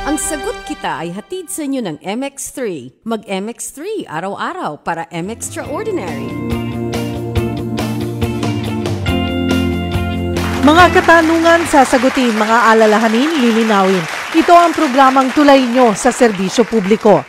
Ang sagot kita ay hatid sa inyo ng MX3. Mag-MX3 araw-araw para M-Extraordinary. Mga katanungan, sasagutin, mga alalahanin, lilinawin. Ito ang programang tulay nyo sa serbisyo publiko.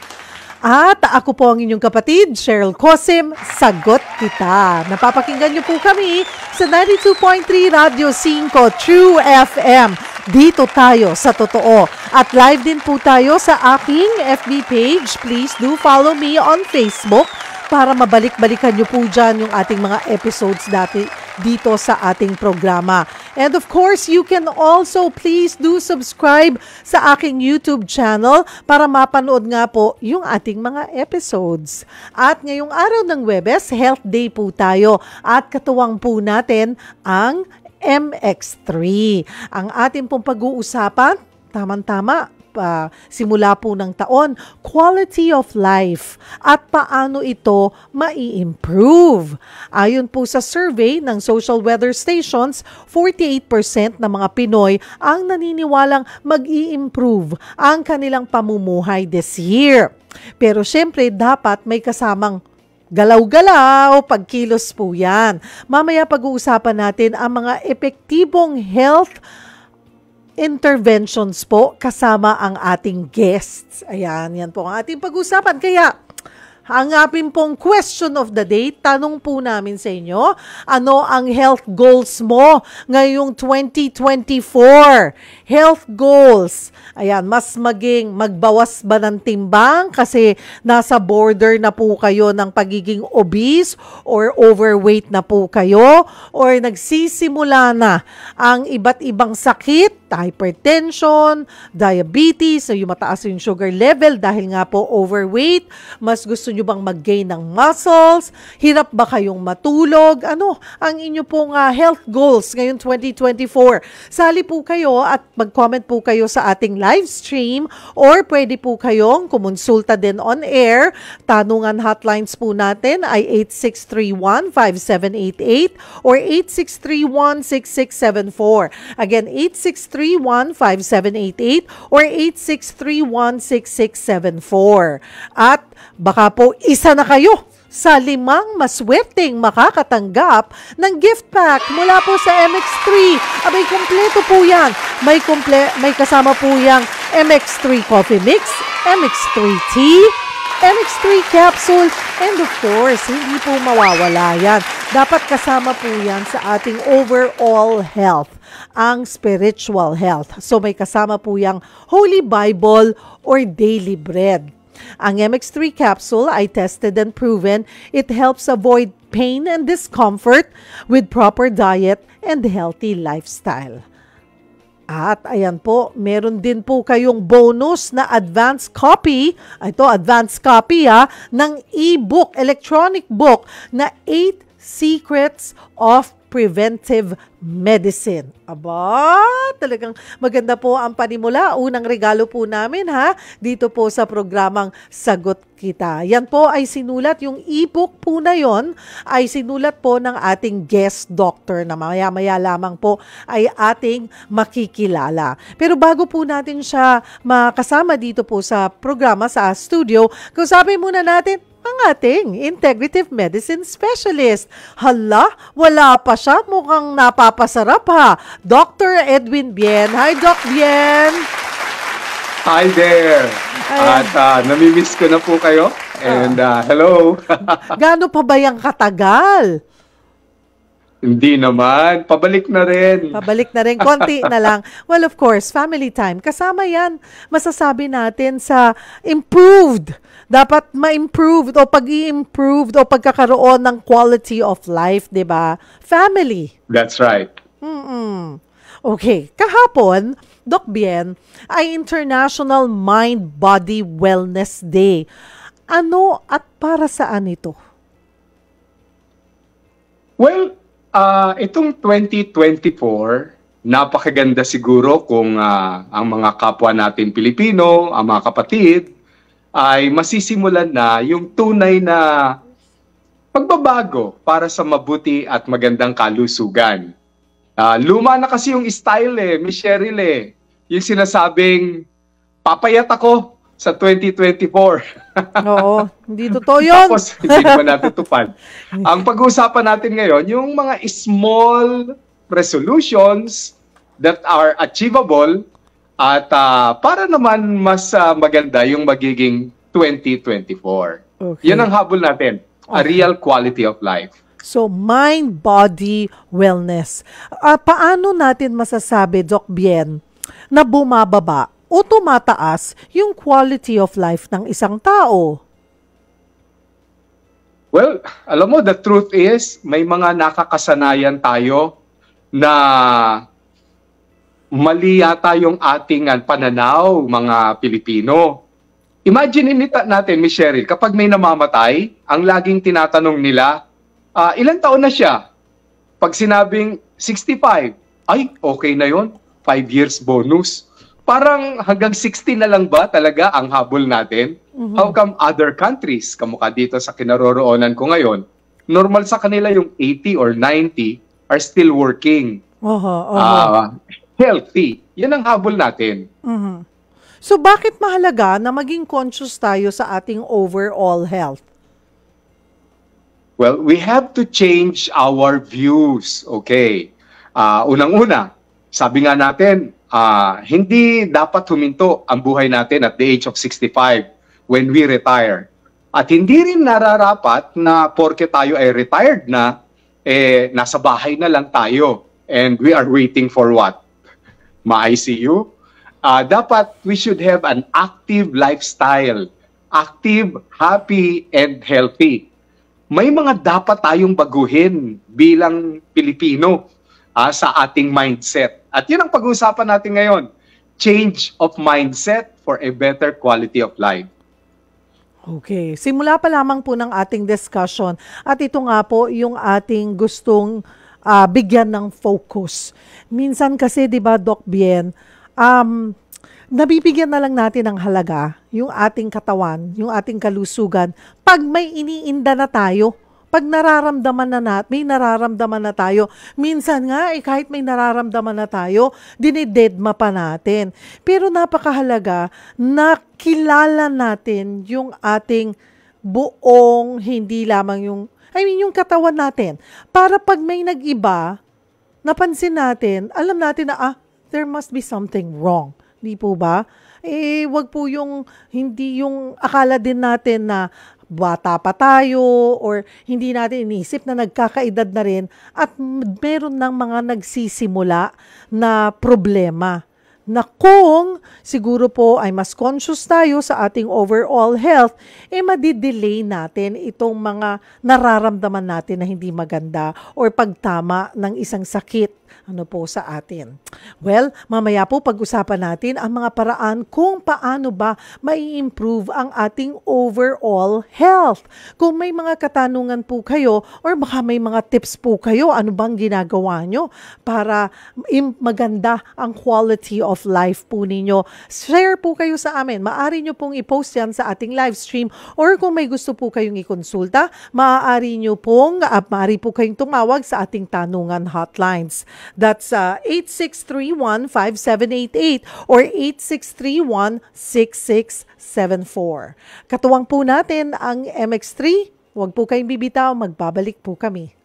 At ako po ang inyong kapatid, Cheryl Cosim, Sagot Kita. Napapakinggan nyo po kami sa 92.3 Radio 5 True FM. Dito tayo sa totoo. At live din po tayo sa aking FB page. Please do follow me on Facebook para mabalik-balikan nyo po dyan yung ating mga episodes dati dito sa ating programa. And of course, you can also please do subscribe sa aking YouTube channel para mapanood nga po yung ating mga episodes. At ngayong araw ng Huwebes, Health Day po tayo at katuwang po natin ang MX3. Ang ating pong pag-uusapan, tamang-tama, simula po ng taon, quality of life at paano ito mai-improve. Ayon po sa survey ng Social Weather Stations, 48% ng mga Pinoy ang naniniwalang mag-i-improve ang kanilang pamumuhay this year. Pero syempre, dapat may kasamang galaw-galaw, pagkilos po yan. Mamaya pag-uusapan natin ang mga epektibong health interventions po kasama ang ating guests. Ayan, yan po ang ating pag-uusapan. Kaya, ang ating pong question of the day, tanong po namin sa inyo, ano ang health goals mo ngayong 2024? Health goals. Ayan, mas magbawas ba ng timbang kasi nasa border na po kayo ng pagiging obese or overweight na po kayo or nagsisimula na ang iba't ibang sakit, hypertension, diabetes, so yung mataas yung sugar level dahil nga po overweight, mas gusto nyo bang mag-gain ng muscles, hirap ba kayong matulog, ano ang inyo pong health goals ngayong 2024. Sali po kayo at mag-comment po kayo sa ating live stream or pwede po kayong kumonsulta din on air. Tanungan hotlines po natin ay 8631-5788 or 8631-6674. Again, 8631-5788 or 8631-6674. At baka po isa na kayo sa 5 maswerteng makakatanggap ng gift pack mula po sa MX3. Abay, kompleto po yan. May kasama po yung MX3 Coffee Mix, MX3 Tea, MX3 Capsule, and of course, hindi po mawawala yan. Dapat kasama po yan sa ating overall health, ang spiritual health. So may kasama po yung Holy Bible or Daily Bread. Ang MX3 capsule ay tested and proven. It helps avoid pain and discomfort with proper diet and healthy lifestyle. At ayan po, meron din po kayong bonus na advanced copy, ng e-book, electronic book na 8 Secrets of Preventive Medicine. Aba, talagang maganda po ang panimula. Unang regalo po namin dito po sa programang Sagot Kita. Yan po ay sinulat, yung e-book po na yon ay sinulat po ng ating guest doctor na maya-maya lamang po ay ating makikilala. Pero bago po natin siya makasama dito po sa programa sa studio, kausapin muna natin ang ating integrative medicine specialist. Hala, wala pa siya. Mukhang napapasarap Dr. Edwin Bien. Hi, Doc Bien. Hi there. At namimiss ko na po kayo. And hello. Gaano pa ba yung katagal? Hindi naman. Pabalik na rin. Pabalik na rin. Konti na lang. Well, of course, family time. Kasama yan. Masasabi natin sa improved. Dapat ma-improved o pag-i-improved o pagkakaroon ng quality of life, di ba? Family. That's right. Okay. Kahapon, Doc Bien, ay International Mind-Body Wellness Day. Ano at para saan ito? Well, itong 2024, napakaganda siguro kung ang mga kapwa natin Pilipino, ang mga kapatid, ay masisimulan na yung tunay na pagbabago para sa mabuti at magandang kalusugan. Luma na kasi yung style Miss Cheryl Yung sinasabing papayat ako sa 2024. Oo, hindi totoo yun. Tapos, hindi naman natutupad. Ang pag-uusapan natin ngayon, yung mga small resolutions that are achievable at para naman mas maganda yung magiging 2024. Okay. Yan ang habol natin, a real quality of life. So, mind, body, wellness. Paano natin masasabi, Doc Bien, na bumababa o tumataas yung quality of life ng isang tao? Well, alam mo, the truth is, may mga nakakasanayan tayo na mali yata yung ating pananaw, mga Pilipino. Imagine natin, Miss Cheryl, kapag may namamatay, ang laging tinatanong nila, ilang taon na siya? Pag sinabing 65, ay, okay na yon, 5 years bonus. Parang hanggang 60 na lang ba talaga ang habol natin? How come other countries, kamukha dito sa kinaroroonan ko ngayon, normal sa kanila yung 80 or 90 are still working. Healthy. Yan ang habol natin. So bakit mahalaga na maging conscious tayo sa ating overall health? Well, we have to change our views. Okay. Unang-una, sabi nga natin, hindi dapat huminto ang buhay natin at the age of 65 when we retire. At hindi rin nararapat na porke tayo ay retired na, nasa bahay na lang tayo and we are waiting for what? Ma-ICU? Dapat we should have an active lifestyle. Active, happy, and healthy. May mga dapat tayong baguhin bilang Pilipino sa ating mindset. At yun ang pag-uusapan natin ngayon. Change of mindset for a better quality of life. Okay. Simula pa lamang po ng ating discussion. At ito nga po yung ating gustong bigyan ng focus. Minsan kasi, di ba, Doc Bien, nabibigyan na lang natin ng halaga yung ating katawan, yung ating kalusugan, pag may iniinda na tayo. Pag nararamdaman na may nararamdaman na tayo, minsan nga kahit may nararamdaman na tayo, dinidedma pa natin. Pero napakahalaga na kilala natin yung ating buong, hindi lamang yung katawan natin. Para pag may nag-iba, napansin natin, alam natin na there must be something wrong. Di po ba? Wag po hindi yung akala din natin na bata pa tayo or hindi natin inisip na nagkakaedad na rin at meron ng mga nagsisimula na problema na kung siguro po ay mas conscious tayo sa ating overall health, madidelay natin itong mga nararamdaman natin na hindi maganda or pagtama ng isang sakit po sa atin. Well, mamaya po pag-usapan natin ang mga paraan kung paano ba mai-improve ang ating overall health. Kung may mga katanungan po kayo or baka may mga tips po kayo, ano bang ginagawa nyo para maganda ang quality of life po ninyo, share po kayo sa amin. Maaari nyo pong i-post yan sa ating live stream or kung may gusto po kayong ikonsulta, maaari po kayong tumawag sa ating tanungan hotlines. That's 8631-5788 or 8631-6674. Katuwang po natin ang MX3. Huwag po kayong bibitaw, magbabalik po kami.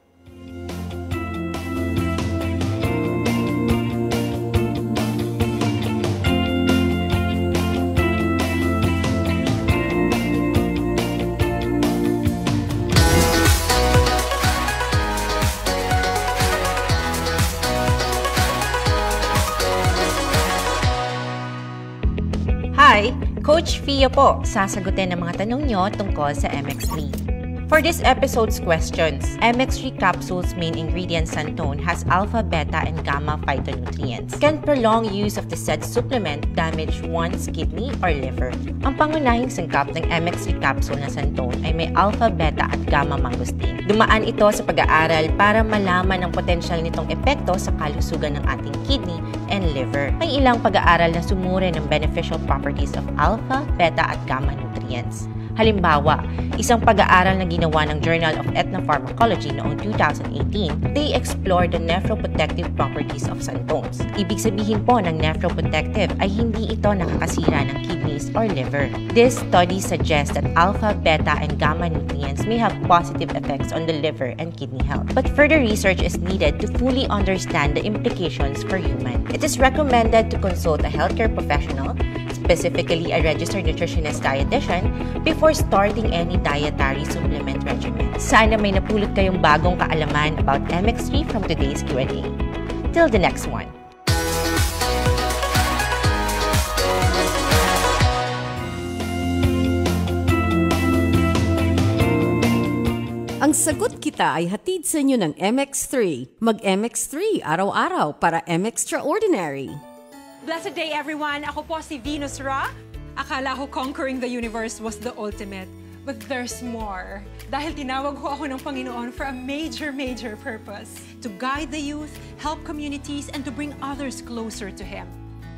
Hi, Coach Fia po. Sasagutin ang mga tanong nyo tungkol sa MX3. For this episode's questions, MX3 capsule's main ingredient Santone has alpha, beta, and gamma phytonutrients. Can prolonged use of the said supplement damage one's kidney or liver? Ang pangunahing sangkap ng MX3 capsule na Santone ay may alpha, beta, at gamma mangosteen. Dumaan ito sa pag-aaral para malaman ang potensyal nitong epekto sa kalusugan ng ating kidney and liver. May ilang pag-aaral na sumuri ng beneficial properties of alpha, beta, at gamma nutrients. Halimbawa, isang pag-aaral na ginawa ng Journal of Ethnopharmacology noong 2018, they explored the nephroprotective properties of Santones. Ibig sabihin po ng nephroprotective ay hindi ito nakakasira ng kidney kidneys or liver. This study suggests that alpha, beta, and gamma nutrients may have positive effects on the liver and kidney health. But further research is needed to fully understand the implications for humans. It is recommended to consult a healthcare professional, specifically a registered nutritionist dietitian, before starting any dietary supplement regimen. Sana may napulot kayong bagong kaalaman about MX3 from today's Q&A. Till the next one. Ang Sagot Kita ay hatid sa inyo ng MX3. Mag-MX3 araw-araw para MXtraordinary. Blessed day everyone! Ako po si Venus Ra. Akala ko conquering the universe was the ultimate. But there's more. Dahil tinawag ho ako ng Panginoon for a major purpose. To guide the youth, help communities, and to bring others closer to Him.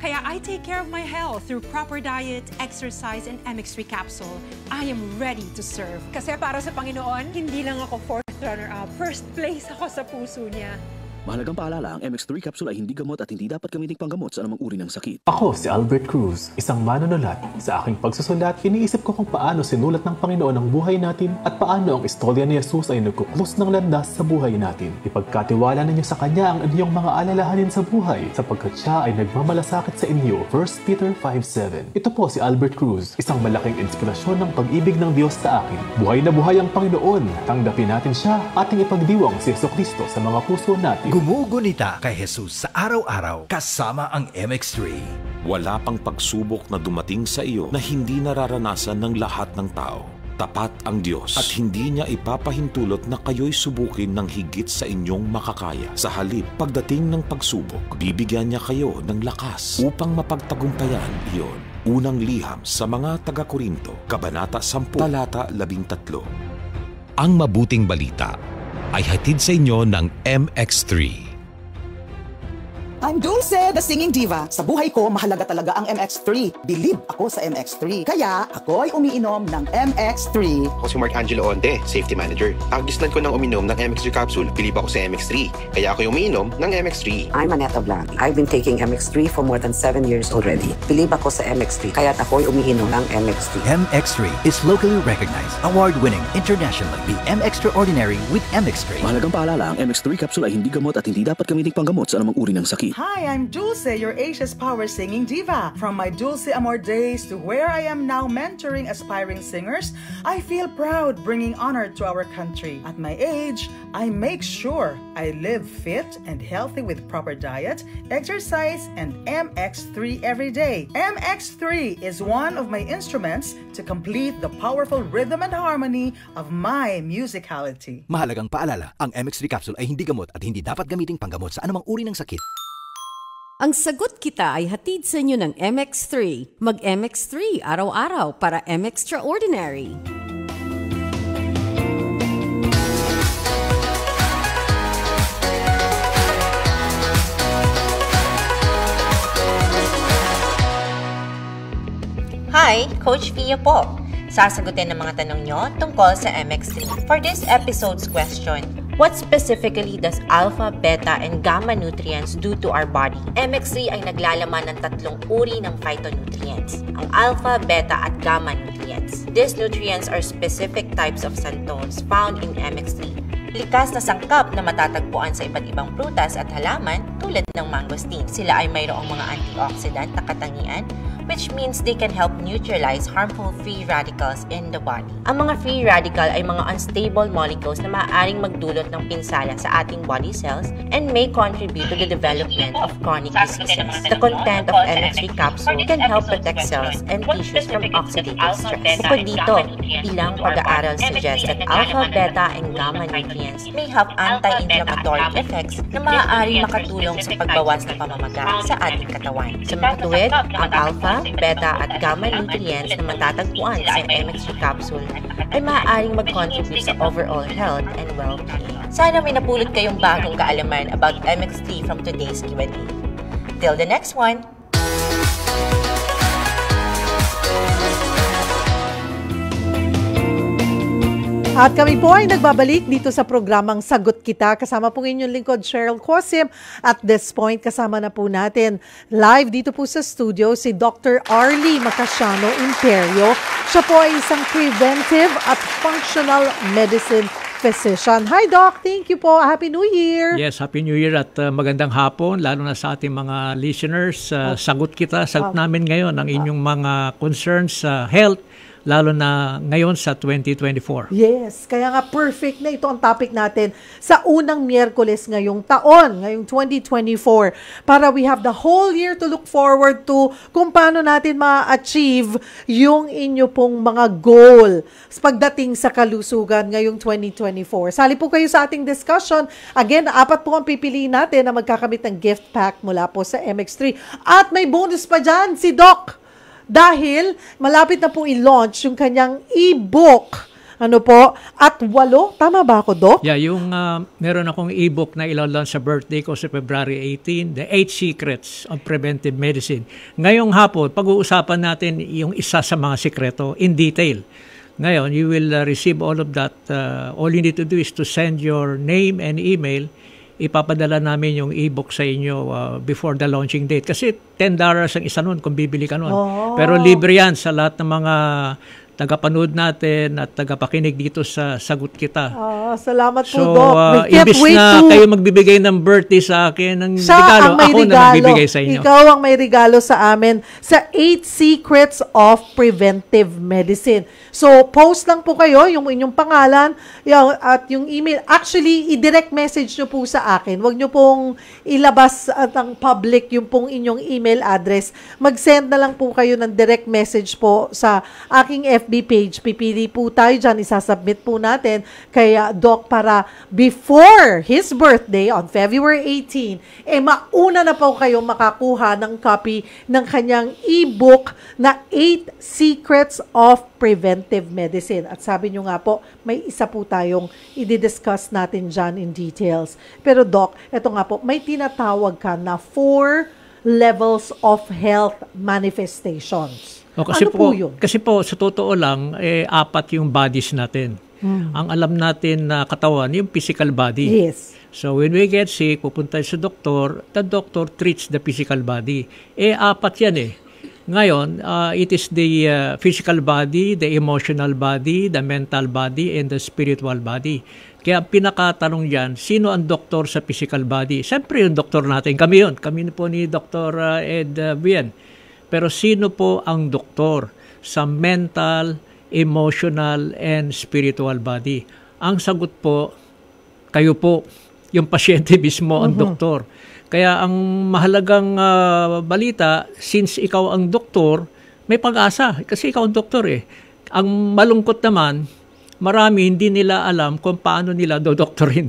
Kaya I take care of my health through proper diet, exercise, and MX3 capsule. I am ready to serve. Kasi para sa Panginoon, hindi lang ako fourth runner-up. First place ako sa puso niya. Mahalagang paalala, ang MX3 capsule ay hindi gamot at hindi dapat gamiting panggamot sa anumang uri ng sakit. Ako si Albert Cruz, isang manunulat. Sa aking pagsusulat, iniisip ko kung paano sinulat ng Panginoon ang buhay natin at paano ang istorya ni Jesus ay nagkukrus ng landas sa buhay natin. Ipagkatiwala ninyo sa Kanya ang inyong mga alalahanin sa buhay sapagkat Siya ay nagmamalasakit sa inyo. 1 Peter 5:7. Ito po si Albert Cruz, isang malaking inspirasyon ng pag-ibig ng Diyos sa akin. Buhay na buhay ang Panginoon. Tanggapin natin Siya, ating ipagdiwang si Jesucristo sa mga puso natin. Gumugunita kay Jesus sa araw-araw kasama ang MX3. Wala pang pagsubok na dumating sa iyo na hindi nararanasan ng lahat ng tao. Tapat ang Diyos at hindi Niya ipapahintulot na kayo'y subukin ng higit sa inyong makakaya. Sa halip, pagdating ng pagsubok, bibigyan Niya kayo ng lakas upang mapagtagumpayan iyon. Unang liham sa mga taga-Korinto, Kabanata 10, Talata 13. Ang mabuting balita ay hatid sa inyo ng MX3. I'm Dulce, the singing diva. Sa buhay ko, mahalaga talaga ang MX3. Believe ako sa MX3. Kaya, ako ay umiinom ng MX3. Ako si Mark Angelo Onte, Safety Manager. Agisnan ko ng uminom ng MX3 capsule. Believe ako sa MX3. Kaya ako yung umiinom ng MX3. I'm Aneta Blanc. I've been taking MX3 for more than 7 years already. Believe ako sa MX3. Kaya ako'y umiinom ng MX3. MX3 is locally recognized, award-winning internationally. Be MXtraordinary with MX3. Mahalagang paalala, ang MX3 capsule ay hindi gamot at hindi dapat gamiting panggamot sa anumang uri ng sakit. Hi, I'm Dulce, your Asia's Power Singing Diva. From my Dulce Amor days to where I am now mentoring aspiring singers, I feel proud bringing honor to our country. At my age, I make sure I live fit and healthy with proper diet, exercise, and MX3 every day. MX3 is one of my instruments to complete the powerful rhythm and harmony of my musicality. Mahalagang paalala, ang MX3 capsule ay hindi gamot at hindi dapat gamiting panggamot sa anumang uri ng sakit. Ang Sagot Kita ay hatid sa inyo ng MX3. Mag-MX3 araw-araw para MXtraordinary. Hi, Coach Fia po. Sasagutin ang mga tanong nyo tungkol sa MX3. For this episode's question, what specifically does alpha, beta, and gamma nutrients do to our body? MX3 ay naglalaman ng tatlong uri ng phytonutrients, ang alpha, beta, at gamma nutrients. These nutrients are specific types of santones found in MX3. Likas na sangkap na matatagpuan sa iba't ibang prutas at halaman tulad ng mangosteen. Sila ay mayroong mga antioxidant na katangian, which means they can help neutralize harmful free radicals in the body. Ang mga free radical ay mga unstable molecules na maaaring magdulot ng pinsala sa ating body cells and may contribute to the development of chronic diseases. The content of MX3 capsule can help protect cells and tissues from oxidative stress. Bukod dito, ilang pag-aaral suggest that alpha, beta, and gamma nutrients may have anti-inflammatory effects na maaaring makatulong sa pagbawas ng pamamaga sa ating katawan. Sa mga katuwid, ang alpha, beta, at gamma nutrients na matatagpuan sa MX3 capsule ay maaaring mag-contribute sa overall health and well-being. Sana may napulot kayong bagong kaalaman about MX3 from today's Q&A. Till the next one! At kami po ay nagbabalik dito sa programang Sagot Kita. Kasama po inyong lingkod, Cheryl Cosim. At this point, kasama na po natin live dito po sa studio si Dr. Arlie Macasiano Imperio. Siya po ay isang preventive at functional medicine physician. Hi Doc, thank you po. Happy New Year. Yes, Happy New Year at magandang hapon, lalo na sa ating mga listeners. Sagot kita, sagot namin ngayon ang inyong mga concerns sa health, lalo na ngayon sa 2024. Yes, kaya nga perfect na ito ang topic natin sa unang Miyerkules ngayong taon, ngayong 2024, para we have the whole year to look forward to kung paano natin ma-achieve yung inyo pong mga goal pagdating sa kalusugan ngayong 2024. Sali po kayo sa ating discussion. Again, 4 po ang pipiliin natin na magkakamit ng gift pack mula po sa MX3. At may bonus pa dyan, si Doc. Dahil malapit na po i-launch yung kanyang e-book. Ano po? At 8, tama ba ako, Doc? Yeah, yung meron akong e-book na ilo-launch sa birthday ko sa February 18, The 8 Secrets of Preventive Medicine. Ngayong hapon, pag-uusapan natin yung isa sa mga sikreto in detail. Ngayon, you will receive all of that. All you need to do is to send your name and email. Ipapadala namin yung e-book sa inyo before the launching date. Kasi $10 ang isa nun kung bibili ka nun. Oh. Pero libre yan sa lahat ng mga tagapanood natin at tagapakinig dito sa Sagot Kita. Salamat po, so, Doc. Imbis na kayo magbibigay ng birthday sa akin ng regalo, ako na magbibigay sa inyo. Ikaw ang may regalo sa amin sa 8 Secrets of Preventive Medicine. So, post lang po kayo yung inyong pangalan at yung email. Actually, i-direct message nyo po sa akin. Huwag nyo pong ilabas at ang public yung pong inyong email address. Mag-send na lang po kayo ng direct message po sa aking FB page. Pipili po tayo dyan. Isasubmit po natin kay Doc para before his birthday on February 18, mauna na po kayo makakuha ng copy ng kanyang e-book na 8 Secrets of Preventive Medicine. At sabi nyo nga po, may isa po tayong i-discuss natin dyan in details. Pero Doc, eto nga po, may tinatawag ka na 4 levels of health manifestations. Kasi ano po yun? Kasi po, sa totoo lang, 4 yung bodies natin. Ang alam natin na katawan, yung physical body. Yes. So when we get sick, pupunta sa doktor, the doctor treats the physical body. 4 yan eh. Ngayon, it is the physical body, the emotional body, the mental body, and the spiritual body. Kaya pinakatanong dyan, sino ang doktor sa physical body? Siyempre yung doktor natin, kami yun. Kami po ni Dr. Ed Bien. Pero sino po ang doktor sa mental, emotional, and spiritual body? Ang sagot po, kayo po, yung pasyente mismo ang doktor. Kaya ang mahalagang balita, since ikaw ang doktor, may pag-asa. Kasi ikaw ang doktor eh. Ang malungkot naman, marami hindi nila alam kung paano nila dodoktorin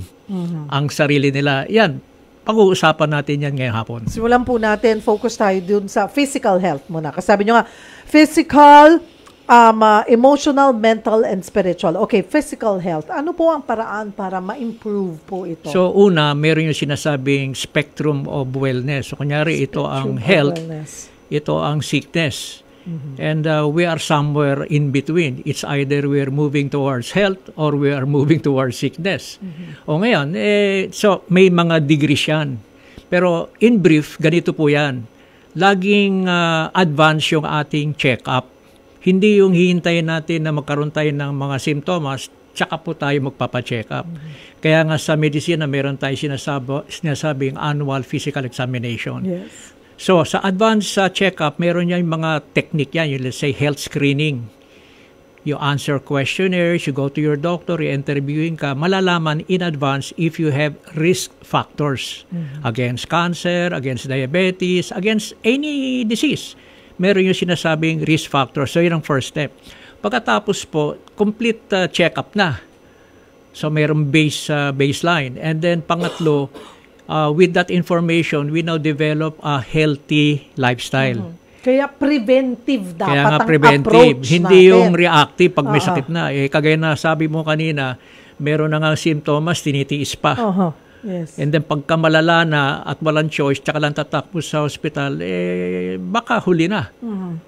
ang sarili nila. Yan, pag-uusapan natin yan ngayong hapon. Simulan po natin, focus tayo dun sa physical health muna. Kasi sabi nyo nga, physical, emotional, mental, and spiritual. Okay, physical health. Ano po ang paraan para ma-improve po ito? So, una, meron yung sinasabing spectrum of wellness. So, kunyari, ito ang health, ito ang sickness. And we are somewhere in between. It's either we're moving towards health or we are moving towards sickness. O ngayon, so may mga degrees yan. Pero in brief, ganito po yan. Laging advance yung ating check-up. Hindi yung hihintayin natin na magkaroon tayo ng mga simptomas, tsaka po tayo magpapacheck up. Kaya nga sa medisina, meron tayo sinasabing annual physical examination. Yes. So, sa advanced check-up, meron yan yung mga technique yan, yung let's say health screening. You answer questionnaires, you go to your doctor, i-interviewing ka, malalaman in advance if you have risk factors against cancer, against diabetes, against any disease. Meron yung sinasabing risk factors. So, yun ang first step. Pagkatapos po, complete check-up na. So, mayroong baseline. And then, pangatlo, with that information, we now develop a healthy lifestyle. Kaya preventive dapat Kaya nga ang preventive. approach Hindi natin. yung reactive pag may sakit na. Kagaya na sabi mo kanina, meron na nga symptoms, tinitiis pa. Yes. And then pagka malala na at walang choice, tsaka lang tatakbo sa hospital, baka huli na.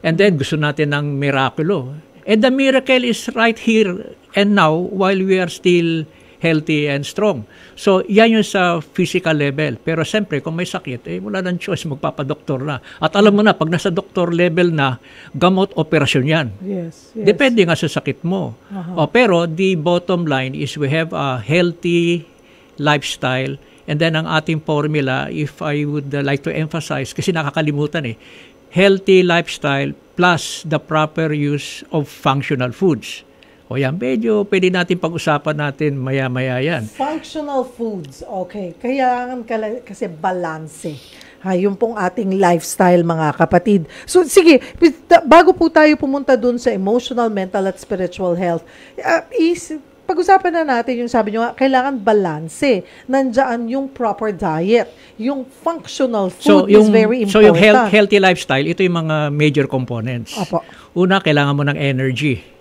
And then gusto natin ng miraculo. And the miracle is right here and now while we are still healthy and strong. So, yan yung sa physical level. Pero siyempre, kung may sakit, wala nang choice, magpapadoktor na. At alam mo na, pag nasa doktor level na, gamot, operasyon yan. Yes. Depende nga sa sakit mo. Pero the bottom line is we have a healthy lifestyle. And then ang ating formula, if I would like to emphasize, kasi nakakalimutan healthy lifestyle plus the proper use of functional foods. O yan, medyo pwede natin pag-usapan natin maya-maya yan. Functional foods, okay. Kailangan kasi balanse. Yung pong ating lifestyle, mga kapatid. So, sige, bago po tayo pumunta dun sa emotional, mental, at spiritual health, pag-usapan na natin yung sabi nyo, kailangan balanse. Nandyan yung proper diet. Yung functional food is very important. So, yung healthy lifestyle, ito yung mga major components. Opo. Una, kailangan mo ng energy.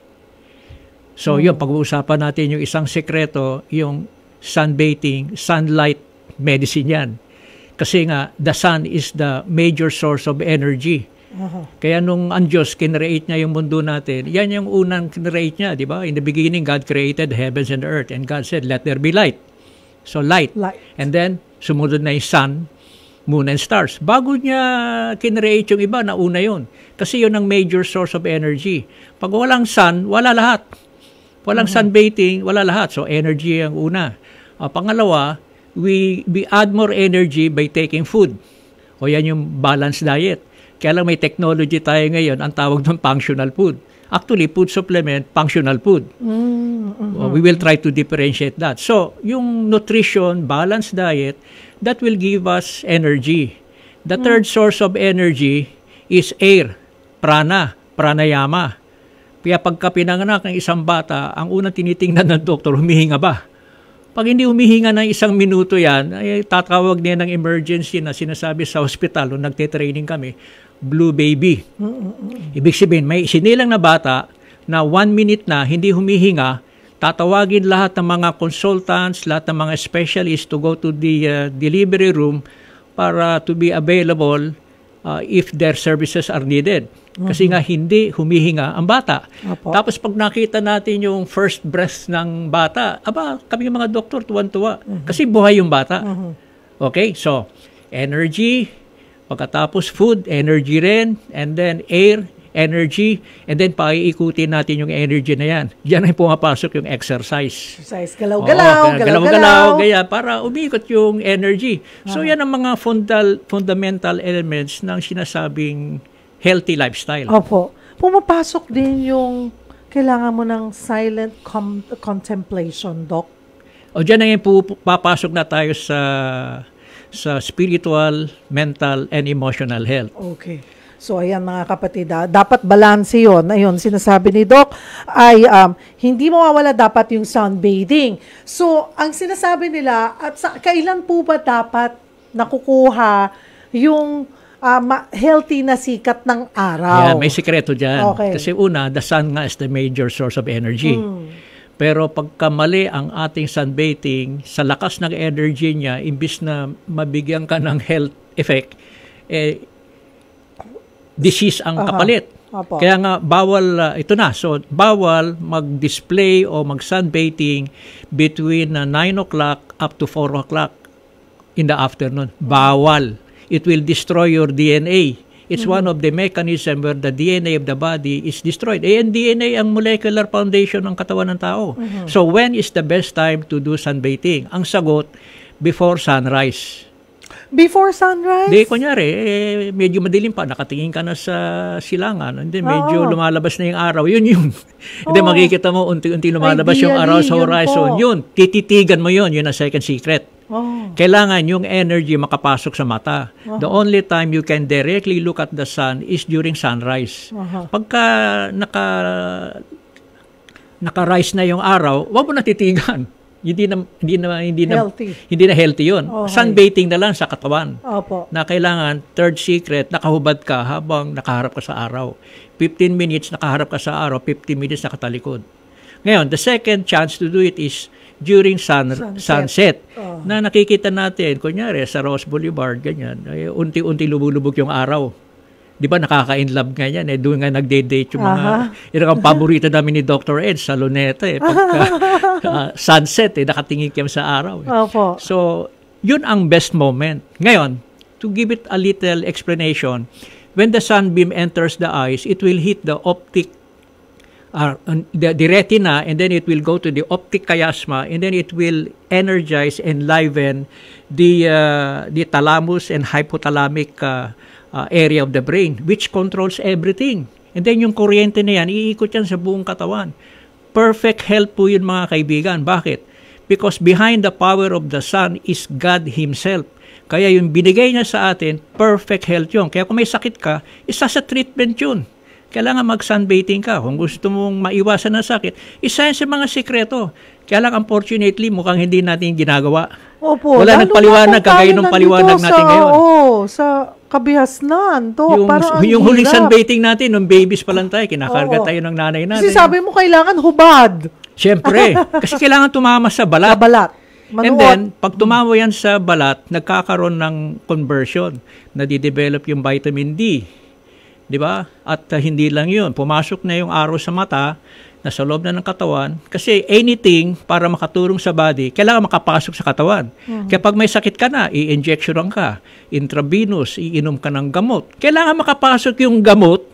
So, yun, pag-uusapan natin yung isang sekreto, yung sunbathing, sunlight medicine yan. Kasi nga, the sun is the major source of energy. Kaya nung ang Diyos, kinreate niya yung mundo natin, yan yung unang kinreate niya, di ba? In the beginning, God created the heavens and the earth, and God said, let there be light. So, light. And then, sumunod na yung sun, moon, and stars. Bago niya kinreate yung iba, nauna yun. Kasi yun ang major source of energy. Pag walang sun, wala lahat. Walang sunbathing, wala lahat. So, energy ang una. Pangalawa, we add more energy by taking food. O yan yung balanced diet. Kaya lang may technology tayo ngayon, ang tawag ng functional food. Actually, food supplement, functional food. We will try to differentiate that. So, yung nutrition, balanced diet, that will give us energy. The third source of energy is air, pranayama. Kaya pagka pinanganak ng isang bata, ang unang tinitingnan ng doktor, humihinga ba? Pag hindi humihinga ng 1 minuto yan, ay tatawag niya ng emergency na sinasabi sa hospital, nung nagte-training kami, blue baby. Ibig sabihin, may sinilang na bata na 1 minute na hindi humihinga, tatawagin lahat ng mga consultants, lahat ng mga specialists to go to the delivery room para to be available if their services are needed. Kasi nga hindi humihinga ang bata. Tapos pag nakita natin yung first breath ng bata, kami mga doktor tuwan-tuwa. Kasi buhay yung bata. Okay, so energy, pagkatapos food, energy rin, and then air, energy, and then paiikutin natin yung energy na yan. Diyan ay pumapasok yung exercise. Galaw-galaw. Gaya para umikot yung energy. So yan ang mga fundamental elements ng sinasabing healthy lifestyle. Opo. Pumapasok din yung kailangan mo ng silent contemplation, Doc. O dyan na yung papasok na tayo sa spiritual, mental, and emotional health. Okay. So, ayan mga kapatid, dapat balanse yun. Ayun, sinasabi ni Doc ay hindi mawawala dapat yung sunbathing. So, ang sinasabi nila, at kailan po ba dapat nakukuha yung healthy na sikat ng araw? Yeah, may sikreto dyan. Okay. Kasi una, the sun nga is the major source of energy. Pero pagka mali ang ating sunbathing, sa lakas ng energy niya, imbis na mabigyan ka ng health effect, disease ang kapalit. Kaya nga, bawal, ito na, so bawal mag-display o mag-sunbathing between 9 o'clock up to 4 o'clock in the afternoon. Bawal. It will destroy your DNA. It's one of the mechanism where the DNA of the body is destroyed. And DNA ang molecular foundation ng katawan ng tao. So when is the best time to do sunbathing? Ang sagot, before sunrise. Before sunrise? Di, kunyari, medyo madilim pa, nakatingin ka na sa silangan, hindi, medyo lumalabas na yung araw, yun. Hindi, makikita mo, unti-unti lumalabas yung araw sa horizon. Yun, tititigan mo yun ang second secret. Kailangan yung energy makapasok sa mata. The only time you can directly look at the sun is during sunrise. Pagka naka-rise na yung araw, wag mo na titigan. Hindi na healthy yun. Sunbathing na lang sa katawan. Na kailangan, third secret, nakahubad ka habang nakaharap ka sa araw. 15 minutes nakaharap ka sa araw, 15 minutes nakatalikod. Ngayon, the second chance to do it is during sunset. Na nakikita natin, kunyari sa Ross Boulevard, ganyan, unti-unti lumulubog yung araw. Di ba nakaka-inlove nga yan? Doon nga nagde-date yung mga, yun ang paborito namin ni Dr. Ed sa Luneta. Pagka sunset, nakatingin kami sa araw. Opo. So, yun ang best moment. Ngayon, to give it a little explanation, when the sunbeam enters the eyes, it will hit the optic, the retina, and then it will go to the optic chiasma, and then it will energize and liven the thalamus and hypothalamic area of the brain, which controls everything. And then yung kuryente na yan, iikot yan sa buong katawan. Perfect health po yun, mga kaibigan. Bakit? Because behind the power of the sun is God Himself. Kaya yung binigay niya sa atin, perfect health yun. Kaya kung may sakit ka, isa sa treatment yun. Kailangan mag-sunbathing ka. Kung gusto mong maiwasan ng sakit, isa yan sa mga sikreto. Kaya lang, unfortunately, mukhang hindi natin ginagawa. Opo. Wala nagpaliwanag kagaya ng paliwanag natin ngayon. Sa kabihasnan. Yung huling sunbathing natin, nung babies pa lang tayo, kinakarga tayo ng nanay natin. Kasi sabi mo, kailangan hubad. Siyempre. Kasi kailangan tumama sa balat. Sa balat. And then, pag tumama yan sa balat, nagkakaroon ng conversion. Nadidevelop yung vitamin D. Di ba? At hindi lang yun. Pumasok na yung araw sa mata, nasa loob na ng katawan. Kasi anything para makatulong sa body, kailangan makapasok sa katawan. Kaya pag may sakit ka na, i-injectionan ka. Intravenous, iinom ka ng gamot. Kailangan makapasok yung gamot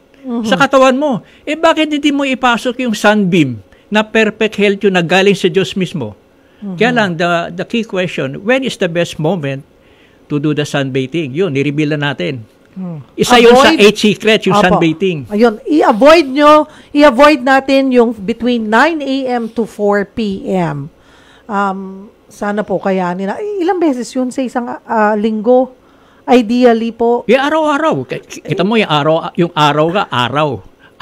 sa katawan mo. Bakit hindi mo ipasok yung sunbeam na perfect health yun na galing sa Diyos mismo? Kaya lang, the key question, when is the best moment to do the sunbathing? Yun, nireveal na natin. Isa yun sa 8 secrets, yung sunbathing. Ayun, i-avoid natin yung between 9 a.m. to 4 p.m. Sana po kayanin. Ilang beses yun sa isang linggo? Ideally po. Araw-araw. Kita mo yung araw ka,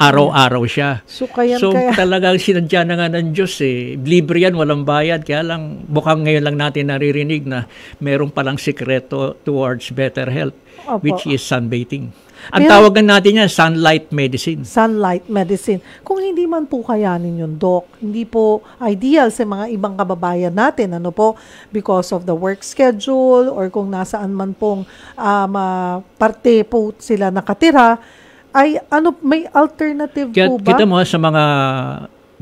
araw-araw siya. So talagang sinadya na nga ng Diyos Libre yan, walang bayad. Kaya lang, bukang ngayon lang natin naririnig na meron palang sikreto towards better health, which is sunbathing. Ang tawagan natin yan, sunlight medicine. Sunlight medicine. Kung hindi man po kayanin yun, Doc, hindi po ideal sa mga ibang kababayan natin, because of the work schedule or kung nasaan man pong parte po sila nakatira, may alternative po ba? Kita mo sa mga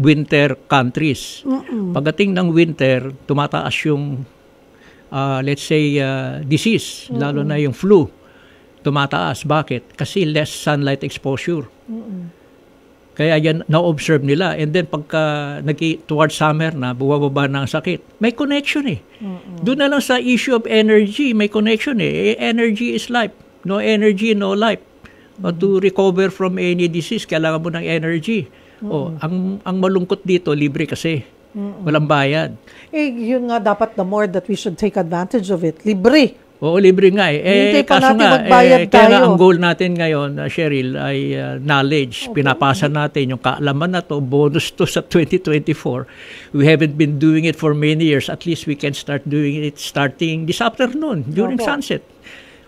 winter countries. Pagdating ng winter, tumataas yung, let's say, disease, lalo na yung flu. Tumataas. Bakit? Kasi less sunlight exposure. Kaya yan, na-observe nila. And then, pagka towards summer na, buwababa na ang sakit. May connection Doon na lang sa issue of energy, may connection Energy is life. No energy, no life. But to recover from any disease, kailangan mo ng energy. Ang malungkot dito, libre kasi. Walang bayad. Yun nga dapat the more that we should take advantage of it. Libre. Oo, libre nga kaso nga, kaya nga ang goal natin ngayon, Cheryl, ay knowledge. Pinapasa natin yung kaalaman na to, bonus to sa 2024. We haven't been doing it for many years. At least we can start doing it starting this afternoon, during sunset.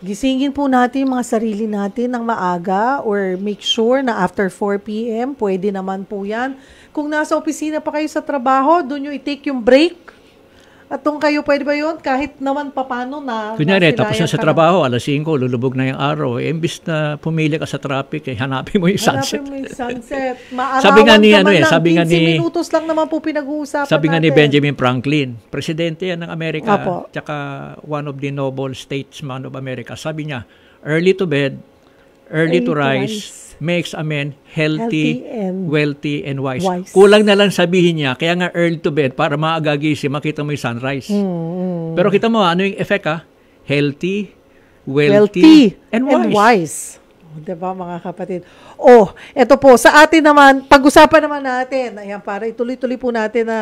Gisingin po natin mga sarili natin ng maaga or make sure na after 4 p.m. pwede naman po yan. Kung nasa opisina pa kayo sa trabaho, doon nyo i-take yung break. At kung kayo, pwede ba yun? Kahit naman papano na... Kunyari, tapos na sa trabaho, alas 5, lulubog na yung araw. Imbis na pumili ka sa traffic, hanapin mo yung sunset. Hanapin mo yung sunset. Maarawan sabi nga ni 15 minutos lang naman po pinag-uusapan sabi nga ni natin. Benjamin Franklin, presidente yan ng Amerika, tsaka one of the noble statesmen of America. Sabi niya, early to bed, early to rise, makes a man healthy wealthy, and wise. Kulang na lang sabihin niya, kaya nga early to bed, para maagagising, makita mo yung sunrise. Pero kita mo, ano yung effect Healthy, wealthy and wise. Diba mga kapatid? Eto po, sa atin naman, pag-usapan naman natin, ayan, para ituloy-tuloy po natin na,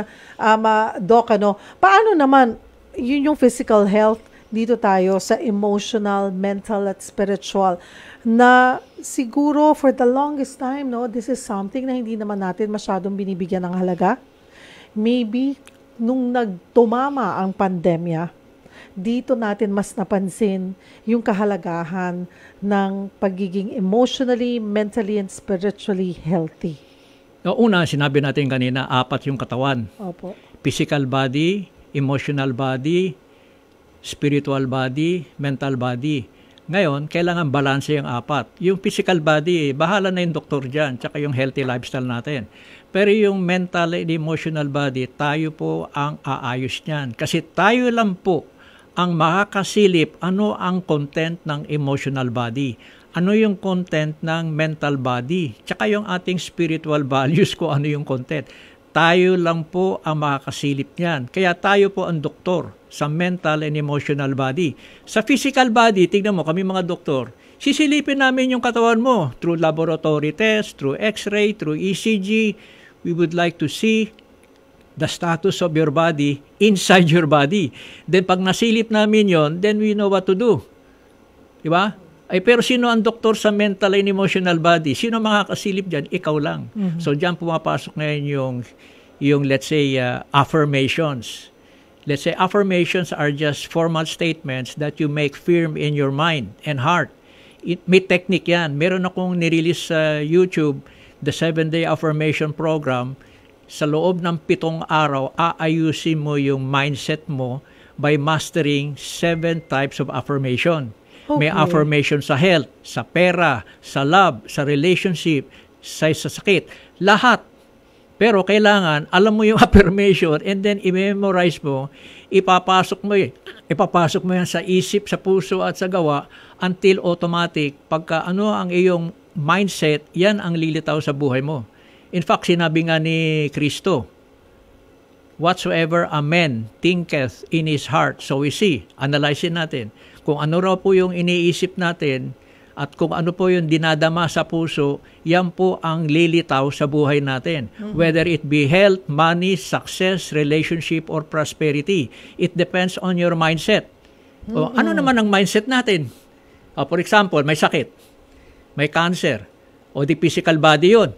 Doc, paano naman, yun yung physical health, dito tayo sa emotional, mental, at spiritual, na siguro for the longest time, this is something na hindi naman natin masyadong binibigyan ng halaga. Maybe, nung nagtumama ang pandemya, dito natin mas napansin yung kahalagahan ng pagiging emotionally, mentally, and spiritually healthy. Una, sinabi natin kanina, 4 yung katawan. Opo. Physical body, emotional body, spiritual body, mental body. Ngayon, kailangan balanse yung apat. Yung physical body, bahala na yung doktor dyan, tsaka yung healthy lifestyle natin. Pero yung mental and emotional body, tayo po ang aayos niyan. Kasi tayo lang po ang makakasilip ano ang content ng emotional body, ano yung content ng mental body, tsaka yung ating spiritual values ko ano yung content. Tayo lang po ang makakasilip niyan. Kaya tayo po ang doktor sa mental and emotional body. Sa physical body, tignan mo, kami mga doktor, sisilipin namin yung katawan mo through laboratory test, through x-ray, through ECG. We would like to see the status of your body inside your body. Then pag nasilip namin yon, then we know what to do. Diba? Ay, pero sino ang doktor sa mental and emotional body? Sino makakasilip dyan? Ikaw lang. Mm-hmm. So dyan pumapasok ngayon yung let's say, affirmations. Let's say affirmations are just formal statements that you make firm in your mind and heart. May technique yan. Meron akong nirelease sa YouTube, the 7-day affirmation program. Sa loob ng 7 araw, aayusin mo yung mindset mo by mastering 7 types of affirmation. Okay. May affirmation sa health, sa pera, sa love, sa relationship, sa sakit. Lahat. Pero kailangan, alam mo yung affirmation and then i-memorize mo, ipapasok mo yan sa isip, sa puso at sa gawa until automatic. Pagka ano ang iyong mindset, yan ang lilitaw sa buhay mo. In fact, sinabi nga ni Kristo, whatsoever a man thinketh in his heart, so we see. Analyzein natin. Kung ano raw po yung iniisip natin at kung ano po yung dinadama sa puso, yan po ang lilitaw sa buhay natin. Mm-hmm. Whether it be health, money, success, relationship, or prosperity. It depends on your mindset. Mm-hmm. O, ano naman ang mindset natin? For example, may sakit, may cancer, o di physical body yun.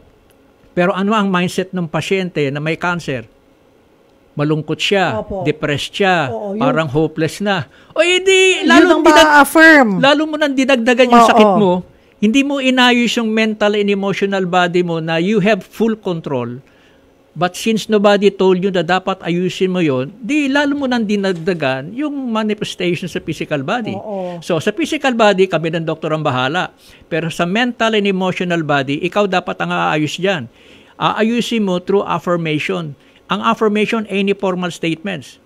Pero ano ang mindset ng pasyente na may cancer? Malungkot siya, depressed siya, parang hopeless na. O hindi, lalo mo nang dinagdagan yung sakit mo, hindi mo inayos yung mental and emotional body mo na you have full control. But since nobody told you na dapat ayusin mo yon, di lalo mo nang dinagdagan yung manifestation sa physical body. So sa physical body, kami ng doktor ang bahala. Pero sa mental and emotional body, ikaw dapat ang aayos dyan. Aayusin mo through affirmation. Ang affirmation, any formal statements.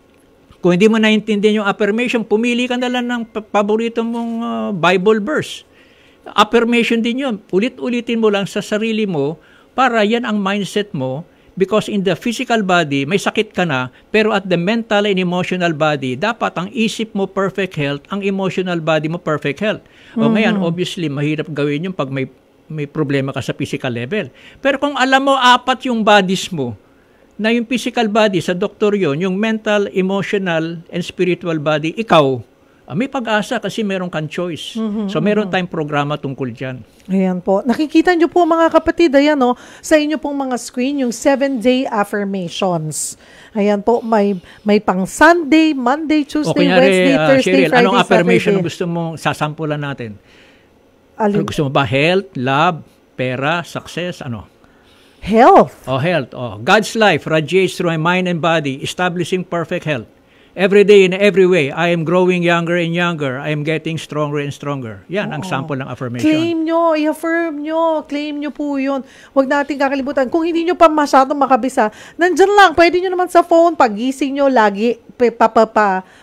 Kung hindi mo naintindihan yung affirmation, pumili ka na lang ng paborito mong Bible verse. Affirmation din yun. Ulit-ulitin mo lang sa sarili mo para yan ang mindset mo because in the physical body, may sakit ka na, pero at the mental and emotional body, dapat ang isip mo perfect health, ang emotional body mo perfect health. O ngayon, obviously, mahirap gawin yun pag may problema ka sa physical level. Pero kung alam mo, 4 yung bodies mo, na yung physical body, sa doktor yon, yung mental, emotional, and spiritual body, ikaw, may pag-asa kasi meron kang choice. So meron tayong programa tungkol dyan. Ayan po. Nakikita nyo po mga kapatid, ayan o, sa inyo pong mga screen, yung 7-day affirmations. Ayan po, may pang Sunday, Monday, Tuesday, Wednesday, Thursday, Cheryl, Friday, anong affirmation Saturday? gusto mong sasampulan natin? Ano gusto mo ba? Health, love, pera, success, ano? Health. Health. God's life radiates through my mind and body, establishing perfect health. Every day in every way, I am growing younger and younger. I am getting stronger and stronger. Yan ang sample ng affirmation. Claim nyo, i-affirm nyo. Claim nyo po yun. Huwag natin kakalimutan. Kung hindi nyo pa masyadong makabisa, nandyan lang. Pwede nyo naman sa phone, pagising nyo, lagi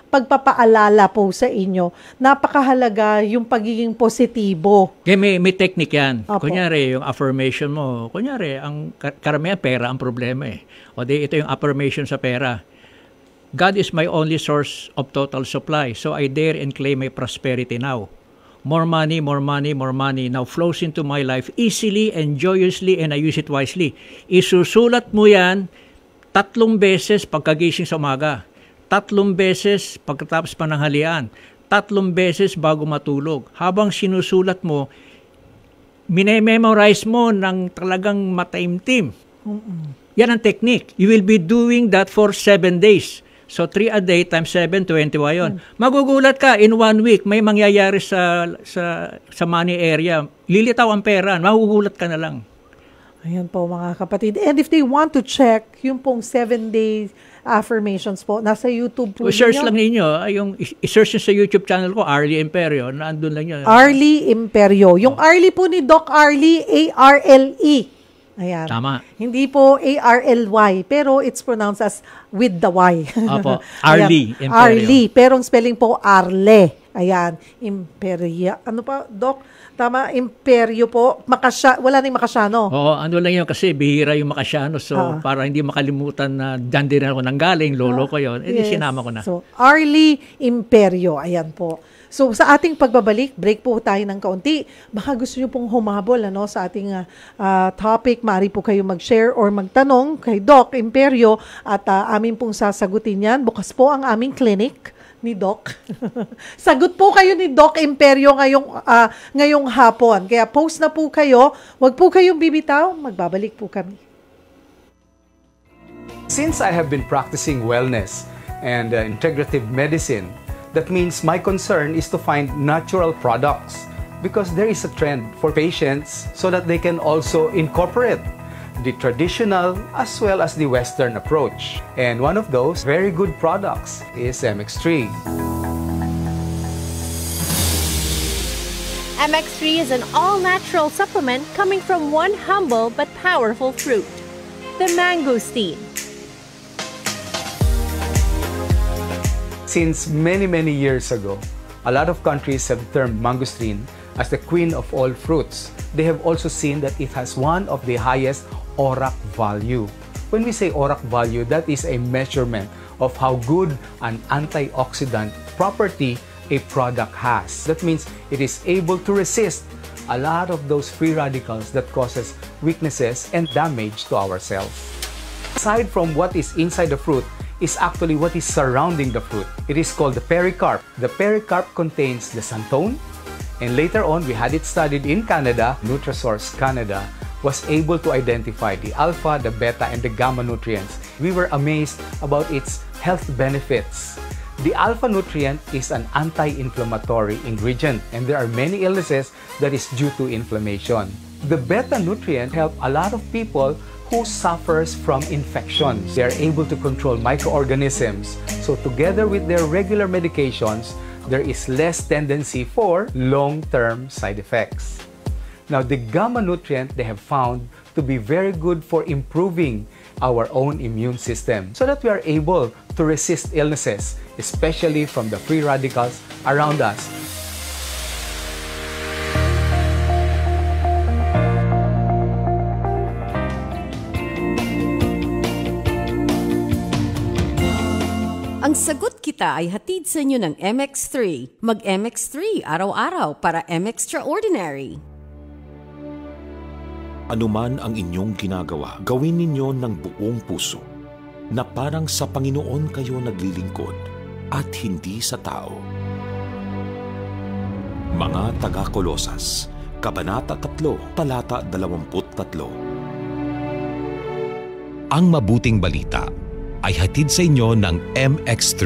pagpapaalala po sa inyo. Napakahalaga yung pagiging positibo. Okay, may technique yan. Opo. Kunyari, yung affirmation mo, kunyari, ang karamihan pera ang problema eh. O di, ito yung affirmation sa pera. God is my only source of total supply, so I dare and claim my prosperity now. More money, more money, more money now flows into my life easily and joyously, and I use it wisely. Isusulat mo yan 3 beses pagkagising sa umaga, 3 beses pagkatapos pananghalian, 3 beses bago matulog. Habang sinusulat mo, minememorize mo ng talagang mataimtim. Yan ang technique. You will be doing that for 7 days. So 3 a day times 7, 21 yun. Magugulat ka, in 1 week, may mangyayari sa money area. Lilitaw ang pera, magugulat ka na lang. Ayan po mga kapatid. And if they want to check yung pong 7-day affirmations po, nasa YouTube po search lang ninyo, i-search nyo sa YouTube channel ko, Arlie Imperio, naandun lang yun. Arlie Imperio. Yung Arlie po ni Doc Arlie, A-R-L-E. Ayan. Tama. Hindi po A-R-L-Y, pero it's pronounced as with the Y. Opo, Arlie Imperio. Arlie, pero ang spelling po Arle. Ayan, Imperia. Ano pa, Doc? Tama, Imperio po. Wala na yung Makasyano. Oo, ano lang yun kasi bihira yung Makasyano. So, para hindi makalimutan na dyan din ako nanggaling, lolo ko yun. Yes. Sinama ko na. So, Arlie Imperio. Ayan po. So, sa ating pagbabalik, break po tayo ng kaunti. Baka gusto nyo pong humabol sa ating topic. Maaari po kayo mag-share or magtanong kay Doc Imperio at amin pong sasagutin yan. Bukas po ang aming clinic ni Doc. Sagot po kayo ni Doc Imperio ngayong hapon. Kaya post na po kayo. Huwag po kayong bibitaw. Magbabalik po kami. Since I have been practicing wellness and integrative medicine, that means my concern is to find natural products because there is a trend for patients so that they can also incorporate the traditional as well as the Western approach. And one of those very good products is MX3. MX3 is an all-natural supplement coming from one humble but powerful fruit, the mangosteen. Since many years ago, a lot of countries have termed mangosteen as the queen of all fruits. They have also seen that it has one of the highest ORAC value. When we say ORAC value, that is a measurement of how good an antioxidant property a product has. That means it is able to resist a lot of those free radicals that causes weaknesses and damage to our cells. Aside from what is inside the fruit, is actually what is surrounding the fruit. It is called the pericarp. The pericarp contains the xanthone, and later on, we had it studied in Canada. Nutrisource Canada was able to identify the alpha, the beta, and the gamma nutrients. We were amazed about its health benefits. The alpha nutrient is an anti-inflammatory ingredient, and there are many illnesses that is due to inflammation. The beta nutrient help a lot of people who suffers from infections. They are able to control microorganisms. So together with their regular medications, there is less tendency for long-term side effects. Now, the gamma nutrient they have found to be very good for improving our own immune system so that we are able to resist illnesses, especially from the free radicals around us. Ang Sagot Kita ay hatid sa inyo ng MX3. Mag-MX3 araw-araw para MXtraordinary. Anuman ang inyong ginagawa, gawin ninyo ng buong puso na parang sa Panginoon kayo naglilingkod at hindi sa tao. Mga taga-Kolosas, Kabanata 3, Talata 23. Ang mabuting balita ay hatid sa inyo ng MX3.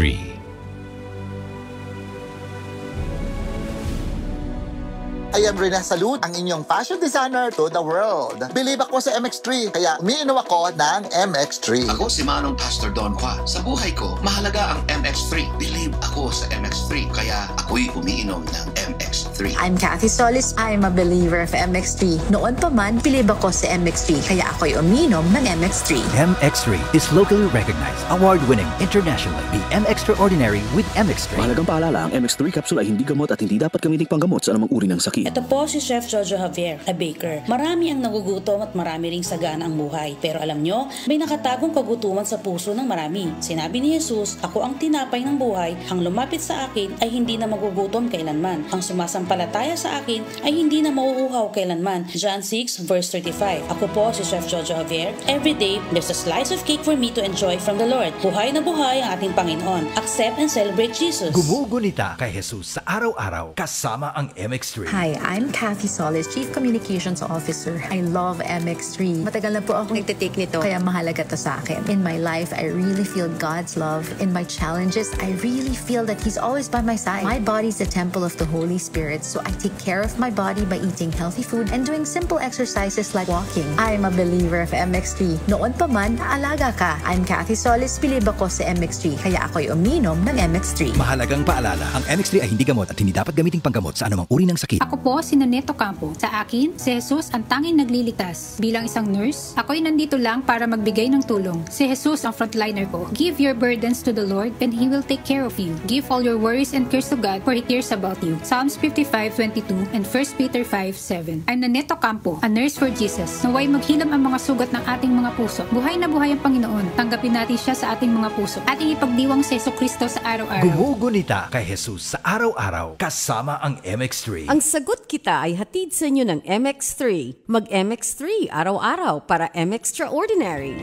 I am Rene Salud, ang inyong fashion designer to the world. Believe ako sa MX3, kaya umiinom ako ng MX3. Ako si Manong Pastor Don Juan. Sa buhay ko, mahalaga ang MX3. Believe ako sa MX3, kaya ako'y umiinom ng MX3. I'm Kathy Solis. I'm a believer of MX3. Noon pa man, believe ako sa MX3, kaya ako'y umiinom ng MX3. MX3 is locally recognized, award-winning, internationally. Be MXtraordinary with MX3. Mahalagang paalala, ang MX3 capsule ay hindi gamot at hindi dapat gamiting panggamot sa anumang uri ng sakit. Ito po si Chef Jojo Javier, a baker. Marami ang nagugutom at marami ring sagana ang buhay. Pero alam nyo, may nakatagong kagutuman sa puso ng marami. Sinabi ni Jesus, ako ang tinapay ng buhay. Ang lumapit sa akin ay hindi na magugutom kailanman. Ang sumasampalataya sa akin ay hindi na mauuhaw kailanman. John 6 verse 35. Ako po si Chef Jojo Javier. Every day, there's a slice of cake for me to enjoy from the Lord. Buhay na buhay ang ating Panginoon. Accept and celebrate Jesus. Gumugunita kay Jesus sa araw-araw kasama ang MX3. Hi, Hi, I'm Kathy Solis, Chief Communications Officer. I love MX3. Matagal na po ako nagtitake nito, kaya mahalaga to sa akin. In my life, I really feel God's love. In my challenges, I really feel that He's always by my side. My body's the temple of the Holy Spirit, so I take care of my body by eating healthy food and doing simple exercises like walking. I'm a believer of MX3. Noon pa man, alaga ka. I'm Kathy Solis, bilib ako sa MX3, kaya ako'y uminom ng MX3. Mahalagang paalala, ang MX3 ay hindi gamot at hindi dapat gamiting panggamot sa anumang uri ng sakit. Ako po si Noneto Campo. Sa akin, si Jesus ang tanging nagliligtas. Bilang isang nurse, ako'y nandito lang para magbigay ng tulong. Si Jesus ang frontliner ko. Give your burdens to the Lord and He will take care of you. Give all your worries and cares to God for He cares about you. Psalms 55:22 and 1 Peter 5:7. I'm Noneto Campo, a nurse for Jesus. Naway maghilam ang mga sugat ng ating mga puso. Buhay na buhay ang Panginoon. Tanggapin natin siya sa ating mga puso. Ating ipagdiwang si Jesucristo sa araw-araw. Gumugunita kay Jesus sa araw-araw kasama ang MX3. Ang sagot kita ay hatid sa inyo ng MX3. Mag-MX3 araw-araw para M-Extraordinary.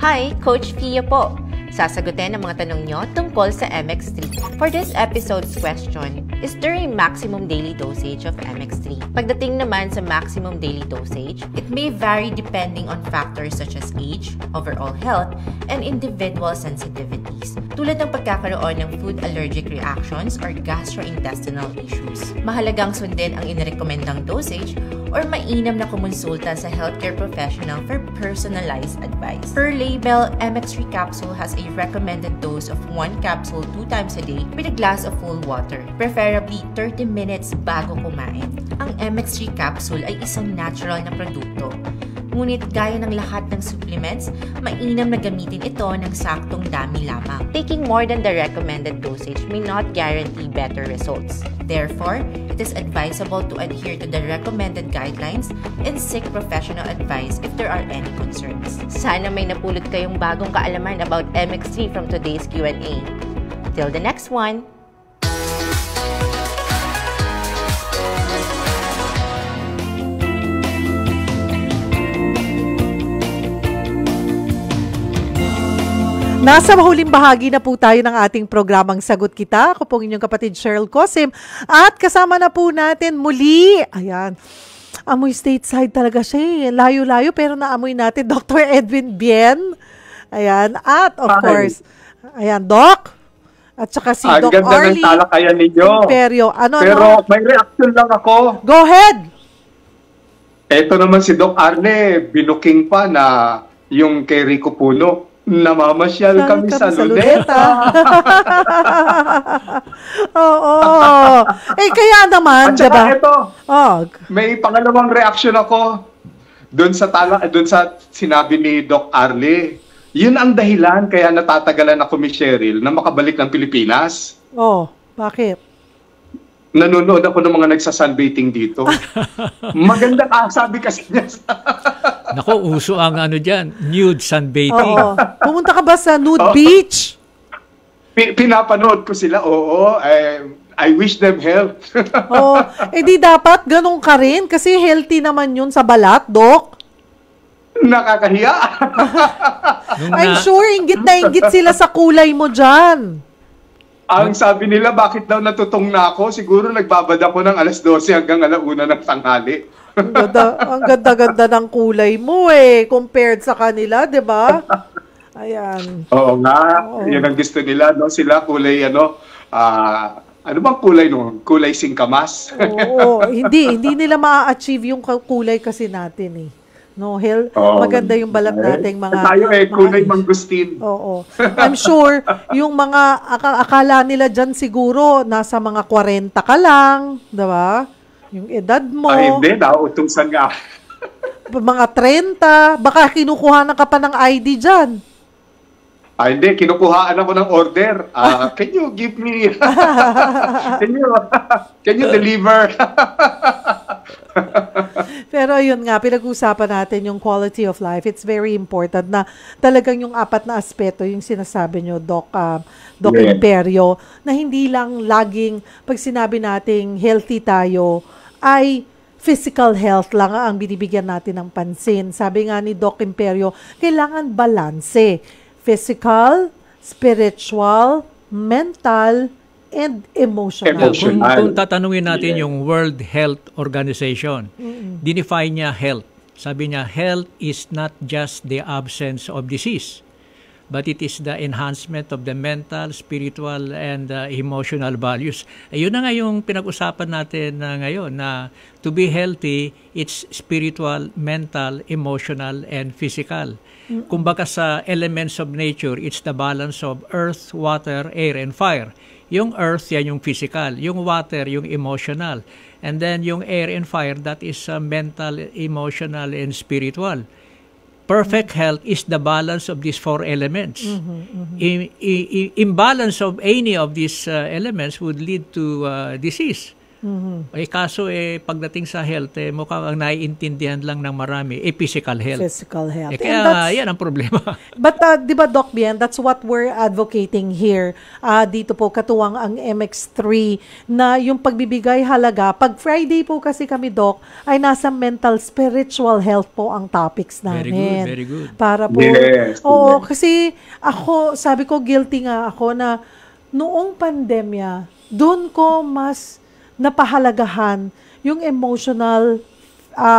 Hi, Coach Fia po. Sasagutin ang mga tanong nyo tungkol sa MX3. For this episode's question, is there a maximum daily dosage of MX3? Pagdating naman sa maximum daily dosage, it may vary depending on factors such as age, overall health, and individual sensitivities, tulad ng pagkakaroon ng food allergic reactions or gastrointestinal issues. Mahalagang sundin ang inirekomendang dosage or mainam na kumonsulta sa healthcare professional for personalized advice. Per label, MX3 capsule has a recommended dose of 1 capsule 2 times a day with a glass of full water, preferably 30 minutes bago kumain. Ang MX3 capsule ay isang natural na produkto. Ngunit gaya ng lahat ng supplements, mainam na gamitin ito ng saktong dami lamang. Taking more than the recommended dosage may not guarantee better results. Therefore, it is advisable to adhere to the recommended guidelines and seek professional advice if there are any concerns. Sana may napulot kayong bagong kaalaman about MX3 from today's Q&A. Till the next one! Nasa mahuling bahagi na po tayo ng ating programang Sagot Kita. Ako pong inyong kapatid Cheryl Cosim. At kasama na po natin muli. Ayan. Amoy stateside talaga siya. Layo-layo pero naamoy natin Dr. Edwin Bien. Ayan. At of course, ayan, Doc. At saka si Doc Arlie. Ang ganda ng talakayan ninyo. Pero may reaction lang ako. Go ahead. Ito naman si Doc Arne, binuking pa na yung kay Rico Puno. Namamasyal kami sa Luneta. Oo. Kaya naman, at saka diba? Ito, may pangalawang reaction ako doon sa sinabi ni Doc Arlie. Yun ang dahilan kaya natatagalan ako ni Cheryl na makabalik ng Pilipinas. Bakit? Nanonood ako ng mga nagsasunbathing dito. Maganda sabi kasi niya. Nako, uso ang dyan, nude sunbathing. Pumunta ka ba sa nude beach? Pinapanood ko sila, I wish them health. Di dapat ganun ka rin kasi healthy naman yun sa balat, Doc. Nakakahiya. I'm sure inggit na inggit sila sa kulay mo dyan. Ang sabi nila, bakit daw natutong na ako? Siguro nagbabad ako ng alas 12 hanggang alauna ng tanghali. Ang ganda-ganda ng kulay mo compared sa kanila, di ba? Ayan. Oo nga, yun ang gusto nila, no? Sila kulay, ano bang kulay no? Kulay singkamas. Hindi nila ma-achieve yung kulay kasi natin No, maganda yung balat nating mga... Tayo kulay mangustin. I'm sure, yung mga akala nila dyan siguro, nasa mga 40 ka lang, diba? Yung edad mo. Hindi, nauutusan nga. Mga 30, baka kinukuha na ka pa ng ID dyan. Hindi, kinukuhaan ako ng order. Can you give me... can you deliver? Pero yun nga, pinag-usapan natin yung quality of life. It's very important na talagang yung 4 na aspeto, yung sinasabi nyo, Doc Imperio, na hindi lang laging, pag sinabi nating healthy tayo, ay physical health lang ang binibigyan natin ng pansin. Sabi nga ni Doc Imperio, kailangan balanse. Physical, spiritual, mental, and emotional. Kung tatanungin natin yung World Health Organization, dinefine niya health. Sabi niya, health is not just the absence of disease, but it is the enhancement of the mental, spiritual, and emotional values. Ayun na nga yung pinag-usapan natin ngayon, na to be healthy, it's spiritual, mental, emotional, and physical. Kumbaga sa elements of nature, it's the balance of earth, water, air, and fire. Yung earth, yan yung physical. Yung water, yung emotional. And then yung air and fire, that is mental, emotional, and spiritual. Perfect health is the balance of these four elements. Imbalance of any of these elements would lead to disease. Kaso pagdating sa health, mukhang ang naiintindihan lang ng marami, physical health. Physical health. Kaya yan ang problema. But di ba, Doc Bien, that's what we're advocating here. Dito po katuwang ang MX3 na yung pagbibigay halaga. Pag Friday po kasi kami, Doc, ay nasa mental, spiritual health po ang topics namin. Very good. Para po. Yes. Oo, kasi ako, sabi ko, guilty nga ako na noong pandemya, doon ko mas napahalagahan yung emotional,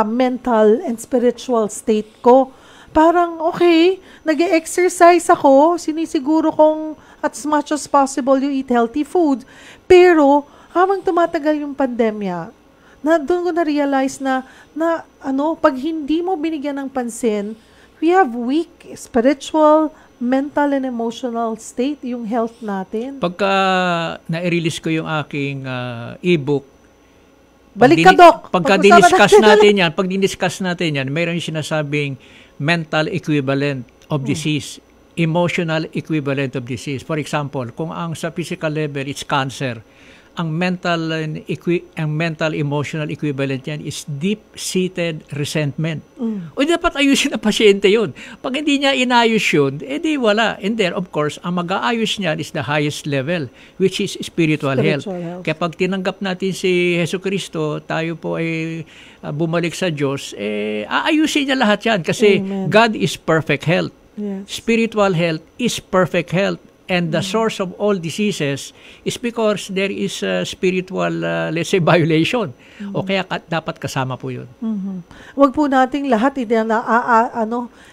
mental, and spiritual state ko. Parang, okay, nag-exercise ako, sinisiguro kong as much as possible you eat healthy food. Pero, habang tumatagal yung pandemya, doon ko na-realize na pag hindi mo binigyan ng pansin, we have weak spiritual, mental and emotional state, yung health natin. Pagka na-release ko yung aking e-book, balik ka, Doc. Pag diniscuss natin yan, mayroon yung sinasabing mental equivalent of disease, emotional equivalent of disease. For example, kung ang sa physical level, it's cancer, ang mental emotional equivalent yan is deep-seated resentment. O dapat ayusin ng pasyente yun. Pag hindi niya inayos yun, di wala. And then, of course, ang mag-aayos niyan is the highest level, which is spiritual health. Kaya pag tinanggap natin si Jesucristo, tayo po ay bumalik sa Diyos, aayusin niya lahat yan. Kasi Amen. God is perfect health. Yes. Spiritual health is perfect health. And the source of all diseases is because there is a spiritual, let's say, violation. O kaya dapat kasama po yun. Huwag po nating lahat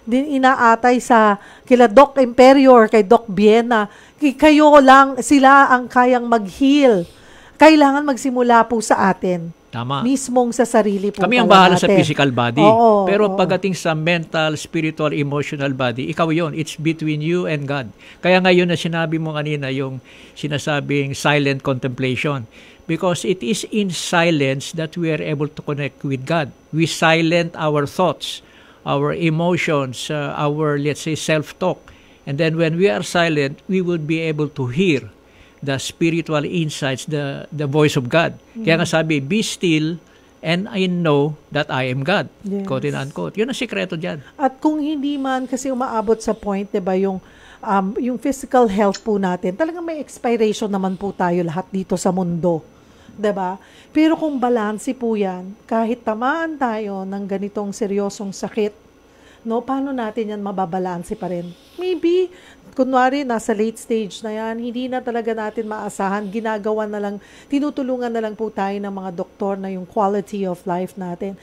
inaatay sa kila Doc Imperio, kay Doc Biena. Kayo lang, sila ang kayang mag-heal. Kailangan magsimula po sa atin. Tama. Mismong sa sarili po. Kami ang bahala sa physical body. Oo, pero pagdating sa mental, spiritual, emotional body, ikaw yon. It's between you and God. Kaya ngayon na sinabi mo kanina yung sinasabing silent contemplation. Because it is in silence that we are able to connect with God. We silent our thoughts, our emotions, our, let's say, self-talk. And then when we are silent, we would be able to hear the spiritual insights, the voice of God. Kaya nga sabi, be still and I know that I am God. Yes. Quote and unquote. Yun ang sikreto dyan. At kung hindi man kasi umaabot sa point, diba, yung physical health po natin, talagang may expiration naman po tayo lahat dito sa mundo. Diba? Pero kung balanse po yan, kahit tamaan tayo ng ganitong seryosong sakit, paano natin yan mababalanse pa rin? Maybe, kunwari, nasa late stage na yan, hindi na talaga natin maasahan, ginagawa na lang, tinutulungan na lang po tayo ng mga doktor na yung quality of life natin.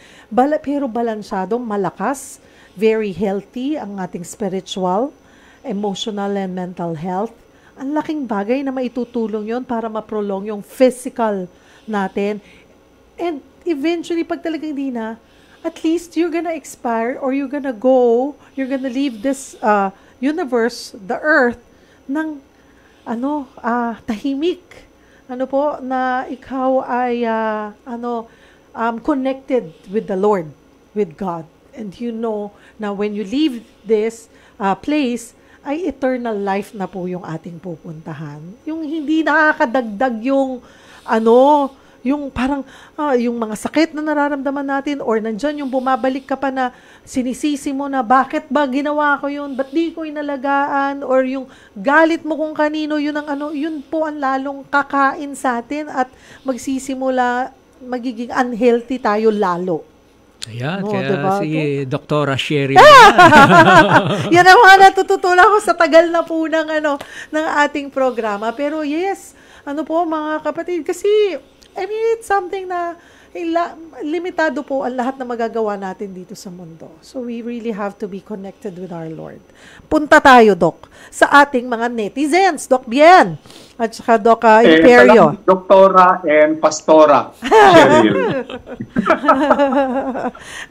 Pero balansyadong malakas, very healthy ang ating spiritual, emotional and mental health. Ang laking bagay na maitutulong yon para ma-prolong yung physical natin. And eventually, pag talagang di na, at least you're gonna expire or you're gonna leave this universe, the earth, ng tahimik. Na ikaw ay connected with the Lord, with God. And you know na when you leave this place, ay eternal life na po yung ating pupuntahan. Yung hindi nakakadagdag yung parang yung mga sakit na nararamdaman natin or nandyan yung bumabalik ka pa na sinisisi mo na bakit ba ginawa ko yun, ba't di ko inalagaan, or yung galit mo kung kanino, yun po ang lalong kakain sa atin at magsisimula magiging unhealthy tayo lalo. Ayan, No, kaya diba? si Dr. Sherry. Yan ang mga natututunan ko sa tagal na po ng ating programa. Pero yes, mga kapatid, kasi it's something na limitado po ang lahat na magagawa natin dito sa mundo. So we really have to be connected with our Lord. Punta tayo, Doc, sa ating mga netizens. Doc Bien, at saka Doc Imperio. Doktora and Pastora.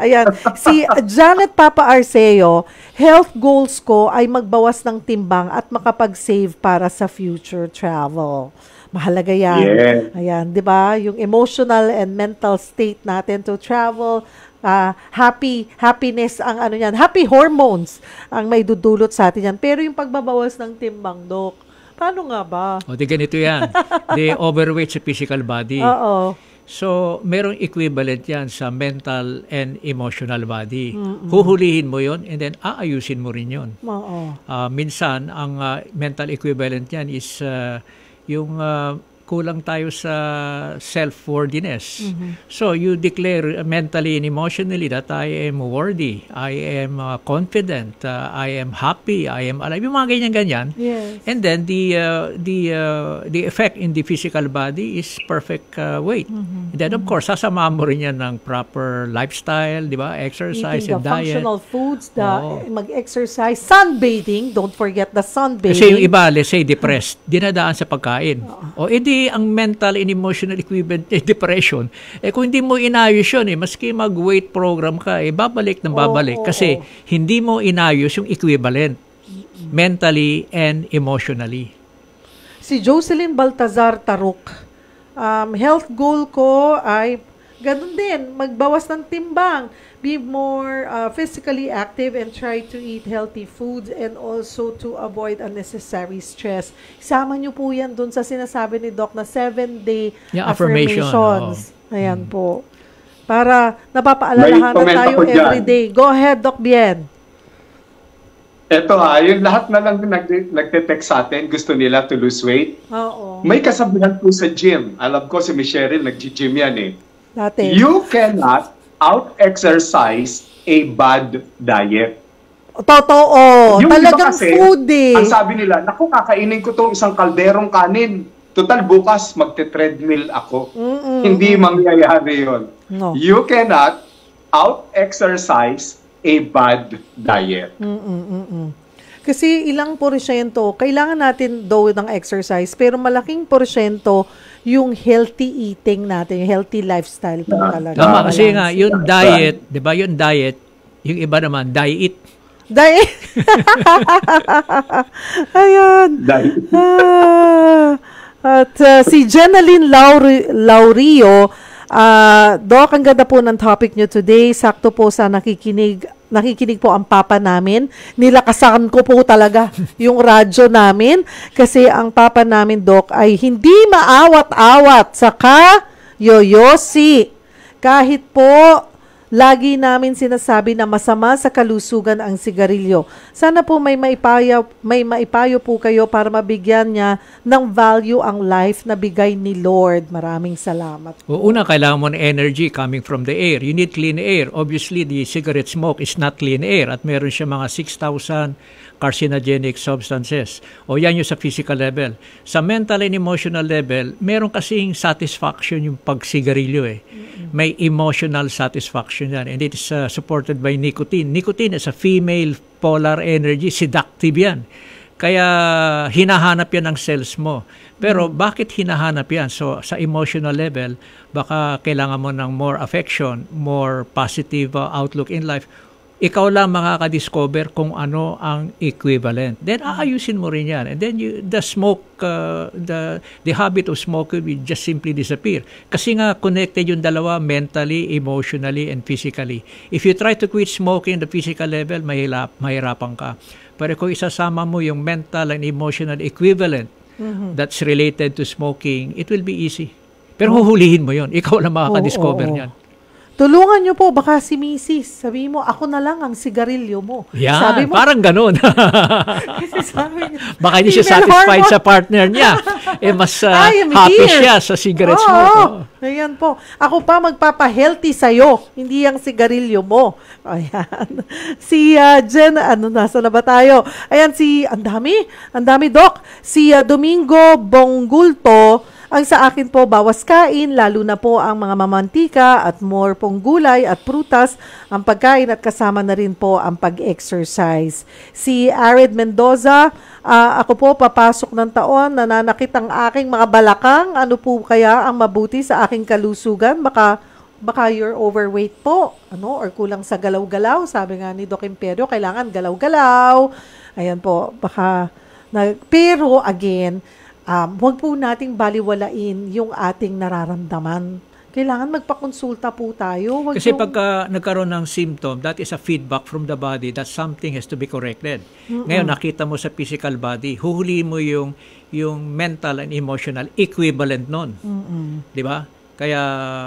Ayan. Si Janet Papa Arceo, health goals ko ay magbawas ng timbang at makapag-save para sa future travel. Mahalaga yan. Yeah. Ayan, di ba? Yung emotional and mental state natin to travel, happiness ang happy hormones ang may dudulot sa atin yan. Pero yung pagbabawas ng timbang, Doc, paano nga ba? O, di ganito yan. The overweight sa physical body. Oo. So, merong equivalent yan sa mental and emotional body. Huhulihin mo yon and then aayusin mo rin yon. Oo. Minsan, ang mental equivalent yan is yung kulang tayo sa self-worthiness. So, you declare mentally and emotionally that I am worthy, I am confident, I am happy, I am alive. Yung mga ganyan-ganyan. Yes. And then, the effect in the physical body is perfect weight. And then, of course, sasama mo rin yan ng proper lifestyle, di ba? Exercise Eating and the diet. functional foods, mag-exercise, sunbathing, don't forget the sunbathing. Kasi yung iba, let's say, depressed, dinadaan sa pagkain. O edi, ang mental and emotional equivalent depression, kung hindi mo inayos yun, maski mag-weight program ka, babalik ng babalik. Kasi hindi mo inayos yung equivalent, mentally and emotionally. Si Jocelyn Baltazar Taruk, health goal ko ay ganun din, magbawas ng timbang, be more physically active and try to eat healthy foods and also to avoid unnecessary stress. Isama nyo po yan dun sa sinasabi ni Doc na 7-day affirmations. Ayan po. Para napapaalalahanan tayo everyday. Go ahead, Doc Bien. Ito yung lahat na lang nagte-text sa atin, gusto nila to lose weight. Oo. May kasabihan po sa gym. Alam ko si Miss Cheryl, nag-gym yan Dati. You cannot out-exercise a bad diet. Totoo. Yung Talagang kasi, food ang sabi nila, naku, kakainin ko tong isang kalderong kanin. Total, bukas magte-treadmill ako. Hindi mangyayari yun. No. You cannot out-exercise a bad diet. Kasi ilang porsyento, kailangan natin daw ng exercise, pero malaking porsyento yung healthy eating natin, yung healthy lifestyle po talaga. Tama, kasi nga, yung diet, di ba, yung diet, yung iba naman, diet. Diet? Ayan. At si Jenaline Laurio, Doc, ang ganda po ng topic nyo today. Sakto po sa nakikinig po ang papa namin. Nilakasan ko po talaga yung radyo namin kasi ang papa namin, Doc, ay hindi maawat-awat saka yoyosi. Kahit po lagi namin sinasabi na masama sa kalusugan ang sigarilyo. Sana po may maipayo po kayo para mabigyan niya ng value ang life na bigay ni Lord. Maraming salamat po. Una, kailangan mo ng energy coming from the air. You need clean air. Obviously, the cigarette smoke is not clean air at meron siya mga 6,000 carcinogenic substances. O yan yung sa physical level. Sa mental and emotional level, meron kasing satisfaction yung pagsigarilyo . May emotional satisfaction yan. And it is supported by nicotine. Nicotine is a female polar energy. Seductive yan. Kaya hinahanap yan ng cells mo. Pero bakit hinahanap yan? So sa emotional level, baka kailangan mo ng more affection, more positive outlook in life. Ikaw lang makaka-discover kung ano ang equivalent. Then aayusin mo rin yan. And then the smoke, the habit of smoking will just simply disappear. Kasi nga connected yung dalawa mentally, emotionally, and physically. If you try to quit smoking the physical level, mahirapan ka. Pero kung isasama mo yung mental and emotional equivalent that's related to smoking, it will be easy. Pero huhulihin mo yon. Ikaw lang makaka-discover niyan. Tulungan nyo po, baka si Mrs. Sabi mo, ako na lang ang sigarilyo mo. Yan, sabi mo, parang ganun. kasi sabi niya, baka hindi siya satisfied sa partner niya. mas happy siya sa cigarettes mo. Ayan po. Ako pa magpapa-healthy sa'yo, hindi ang sigarilyo mo. Ayan. Si Jen, nasa na ba tayo? Ayan, ang dami, Doc. Si Domingo Bonggulto, ang sa akin po, bawas kain, lalo na po ang mga mamantika at more pong gulay at prutas, ang pagkain at kasama na rin po ang pag-exercise. Si Arid Mendoza, ako po papasok ng taon, nananakit ang aking mga balakang, ano po kaya ang mabuti sa aking kalusugan? Baka you're overweight po, or kulang sa galaw-galaw. Sabi nga ni Doc Imperio, kailangan galaw-galaw. Ayan po, pero again, huwag po nating baliwalain yung ating nararamdaman. Kailangan magpakonsulta po tayo. Kasi pagka nagkaroon ng symptom, that is a feedback from the body that something has to be corrected. Ngayon, nakita mo sa physical body, huhulihin mo yung mental and emotional equivalent nun. Di ba? Kaya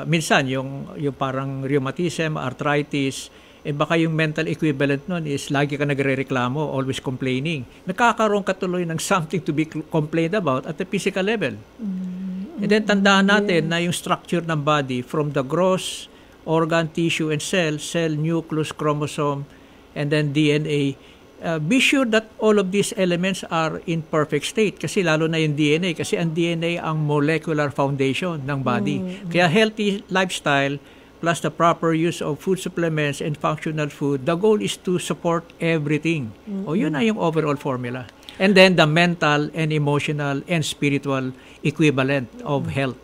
minsan, yung parang rheumatism, arthritis, baka yung mental equivalent nun is lagi ka nagre-reklamo, always complaining. Nakakaroon ka tuloy ng something to be complained about at the physical level. And then tandaan natin na yung structure ng body from the gross organ, tissue, and cell, nucleus, chromosome, and then DNA, be sure that all of these elements are in perfect state. Kasi lalo na yung DNA, kasi ang DNA ang molecular foundation ng body. Kaya healthy lifestyle plus the proper use of food supplements and functional food, the goal is to support everything. Yun na yung overall formula. And then the mental and emotional and spiritual equivalent of health.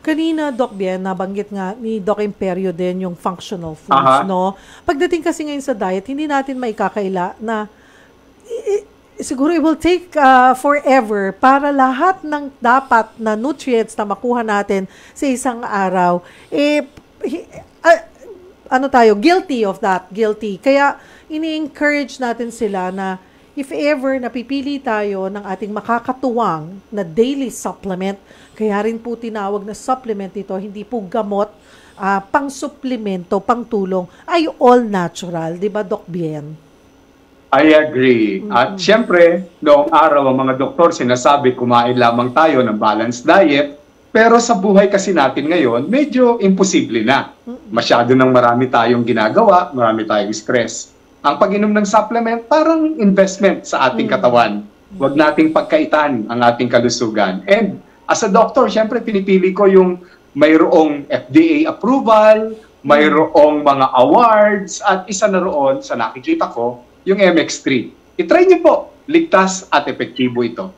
Kanina, Doc Bien, nabanggit nga ni Doc Imperio din yung functional foods, no? Pagdating kasi ngayon sa diet, hindi natin maikakaila na siguro it will take forever para lahat ng dapat na nutrients na makuha natin sa isang araw, guilty of that, Kaya, ini-encourage natin sila na if ever napipili tayo ng ating makakatuwang na daily supplement, kaya rin po tinawag na supplement ito, hindi po gamot, pang-suplemento, pang-tulong, ay all natural. Di ba, Doc Bien? I agree. At syempre, noong araw ang mga doktor sinasabi kumain lamang tayo ng balanced diet, pero sa buhay kasi natin ngayon, medyo imposible na. Masyado nang marami tayong ginagawa, marami tayong stress. Ang pag-inom ng supplement, parang investment sa ating katawan. Huwag nating pagkaitan ang ating kalusugan. And as a doctor, syempre pinipili ko yung mayroong FDA approval, mayroong mga awards, at isa na roon sa nakikita ko, yung MX3. I-try niyo po, ligtas at epektibo ito.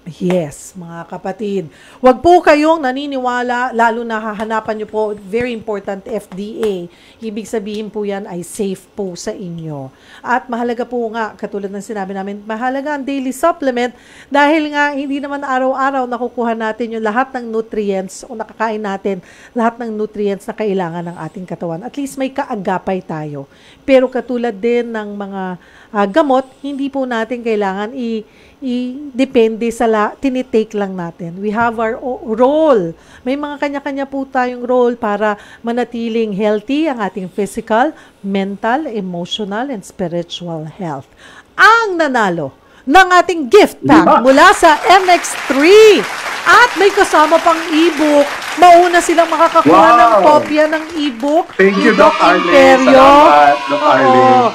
Yes, mga kapatid. Huwag po kayong naniniwala, lalo na hahanapan nyo po, very important, FDA. Ibig sabihin po yan ay safe po sa inyo. At mahalaga po nga, katulad ng sinabi namin, mahalaga ang daily supplement dahil nga hindi naman araw-araw nakukuha natin yung lahat ng nutrients o nakakain natin lahat ng nutrients na kailangan ng ating katawan. At least may kaagapay tayo. Pero katulad din ng mga gamot, hindi po natin kailangan depende sa tinitake lang natin. We have our role. May mga kanya-kanya po tayong role para manatiling healthy ang ating physical, mental, emotional, and spiritual health. Ang nanalo ng ating gift pack mula sa MX3 at may kasama pang e-book. Mauna silang makakakuha ng kopya ng e-book. Thank you, Doc Arlene. Salamat, Doc Arlene.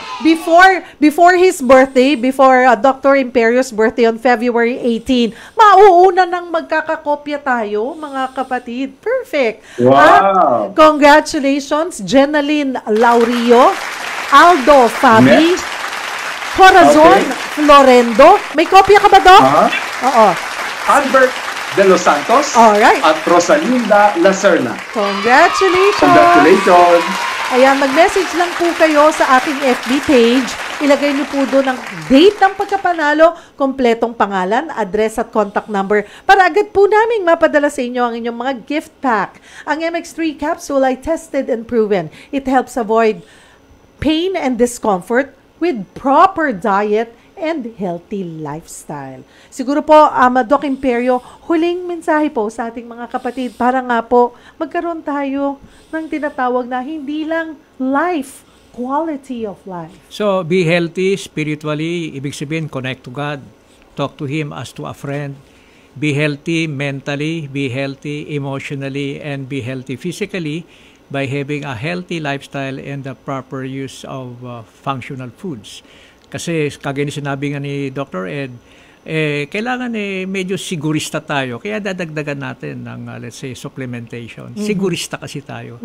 Before his birthday, before Dr. Imperio's birthday on February 18, mauuna nang magkakakopya tayo, mga kapatid. Perfect. Wow. At congratulations, Jenaline Laurio, Aldo Fabi, Corazon Florendo. May kopya ka ba, Doc? Oo. Albert de los Santos at Rosalinda Lacerna. Congratulations! Ayan, mag-message lang po kayo sa aking FB page. Ilagay niyo po doon ang date ng pagkapanalo, kompletong pangalan, address at contact number para agad po naming mapadala sa inyo ang inyong mga gift pack. Ang MX3 capsule ay tested and proven. It helps avoid pain and discomfort with proper diet and healthy lifestyle. Siguro po, Doc Imperio, huling mensahe po sa ating mga kapatid para nga po magkaroon tayo ng tinatawag na hindi lang life, quality of life. So, be healthy spiritually, ibig sabihin, connect to God, talk to Him as to a friend, be healthy mentally, be healthy emotionally, and be healthy physically by having a healthy lifestyle and the proper use of functional foods. Kasi kagaya ni sinabi nga ni Dr. Ed, kailangan medyo sigurista tayo. Kaya dadagdagan natin ng, let's say, supplementation. Sigurista kasi tayo.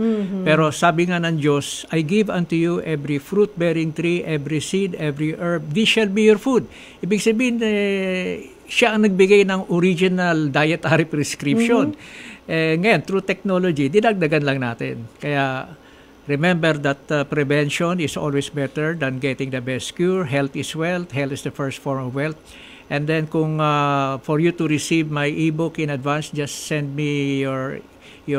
Pero sabi nga ng Diyos, I give unto you every fruit-bearing tree, every seed, every herb. This shall be your food. Ibig sabihin, siya ang nagbigay ng original dietary prescription. Ngayon, through technology, dinagdagan lang natin. Kaya remember that prevention is always better than getting the best cure. Health is wealth. Health is the first form of wealth. And then kung for you to receive my ebook in advance, just send me your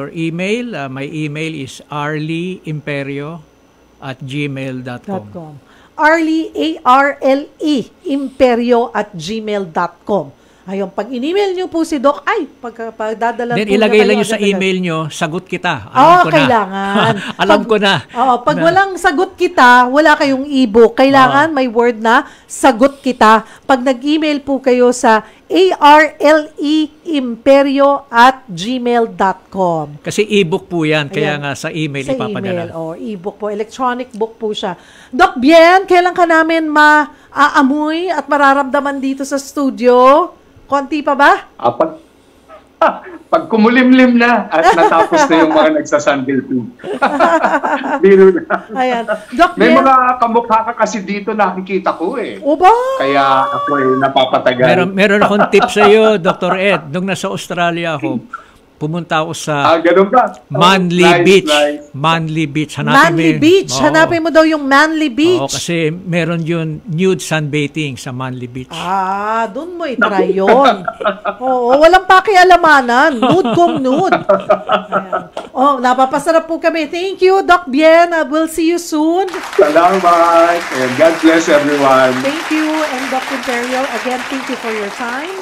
email. My email is arleimperio@gmail.com. Arlie, A-R-L-E, imperio@gmail.com. Ayun, pag in-email nyo po si Doc, pagdadala po then ilagay lang nyo sa email nyo, sagot kita. Kailangan. Alam ko na. Pag walang sagot kita, wala kayong ebook. Kailangan may word na sagot kita. Pag nag-email po kayo sa arleimperio@gmail.com. Kasi ebook po yan, kaya nga sa email ipapadala. Ebook po, electronic book po siya. Doc Bien, kailan ka namin maaamoy at mararamdaman dito sa studio? Konti pa ba? Pag kumulimlim na at natapos na yung mga nagsasandal too. Biro na. Ayan. Doc May mga kamukha ka kasi dito nakikita ko Oba? Kaya ako napapatagal. Meron akong tip sa iyo, Dr. Ed. Nung nasa Australia ako, pumunta ako sa Manly Beach. Manly Beach. Hanapin mo daw yung Manly Beach. Oo, kasi meron yun nude sunbathing sa Manly Beach. Doon mo itry yun. Walang pakialamanan. Nude kong nude. Napapasarap po kami. Thank you, Doc Bien. We'll see you soon. Salamat. And God bless everyone. Thank you. And Dr. Imperial, again, thank you for your time.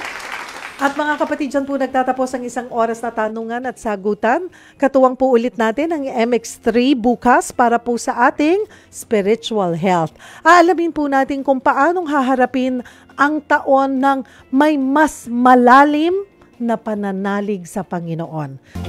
At mga kapatid, dyan po nagtatapos ang isang oras na tanungan at sagutan. Katuwang po ulit natin ang MX3 bukas para po sa ating spiritual health. Aalamin po natin kung paanong haharapin ang taon ng may mas malalim na pananalig sa Panginoon.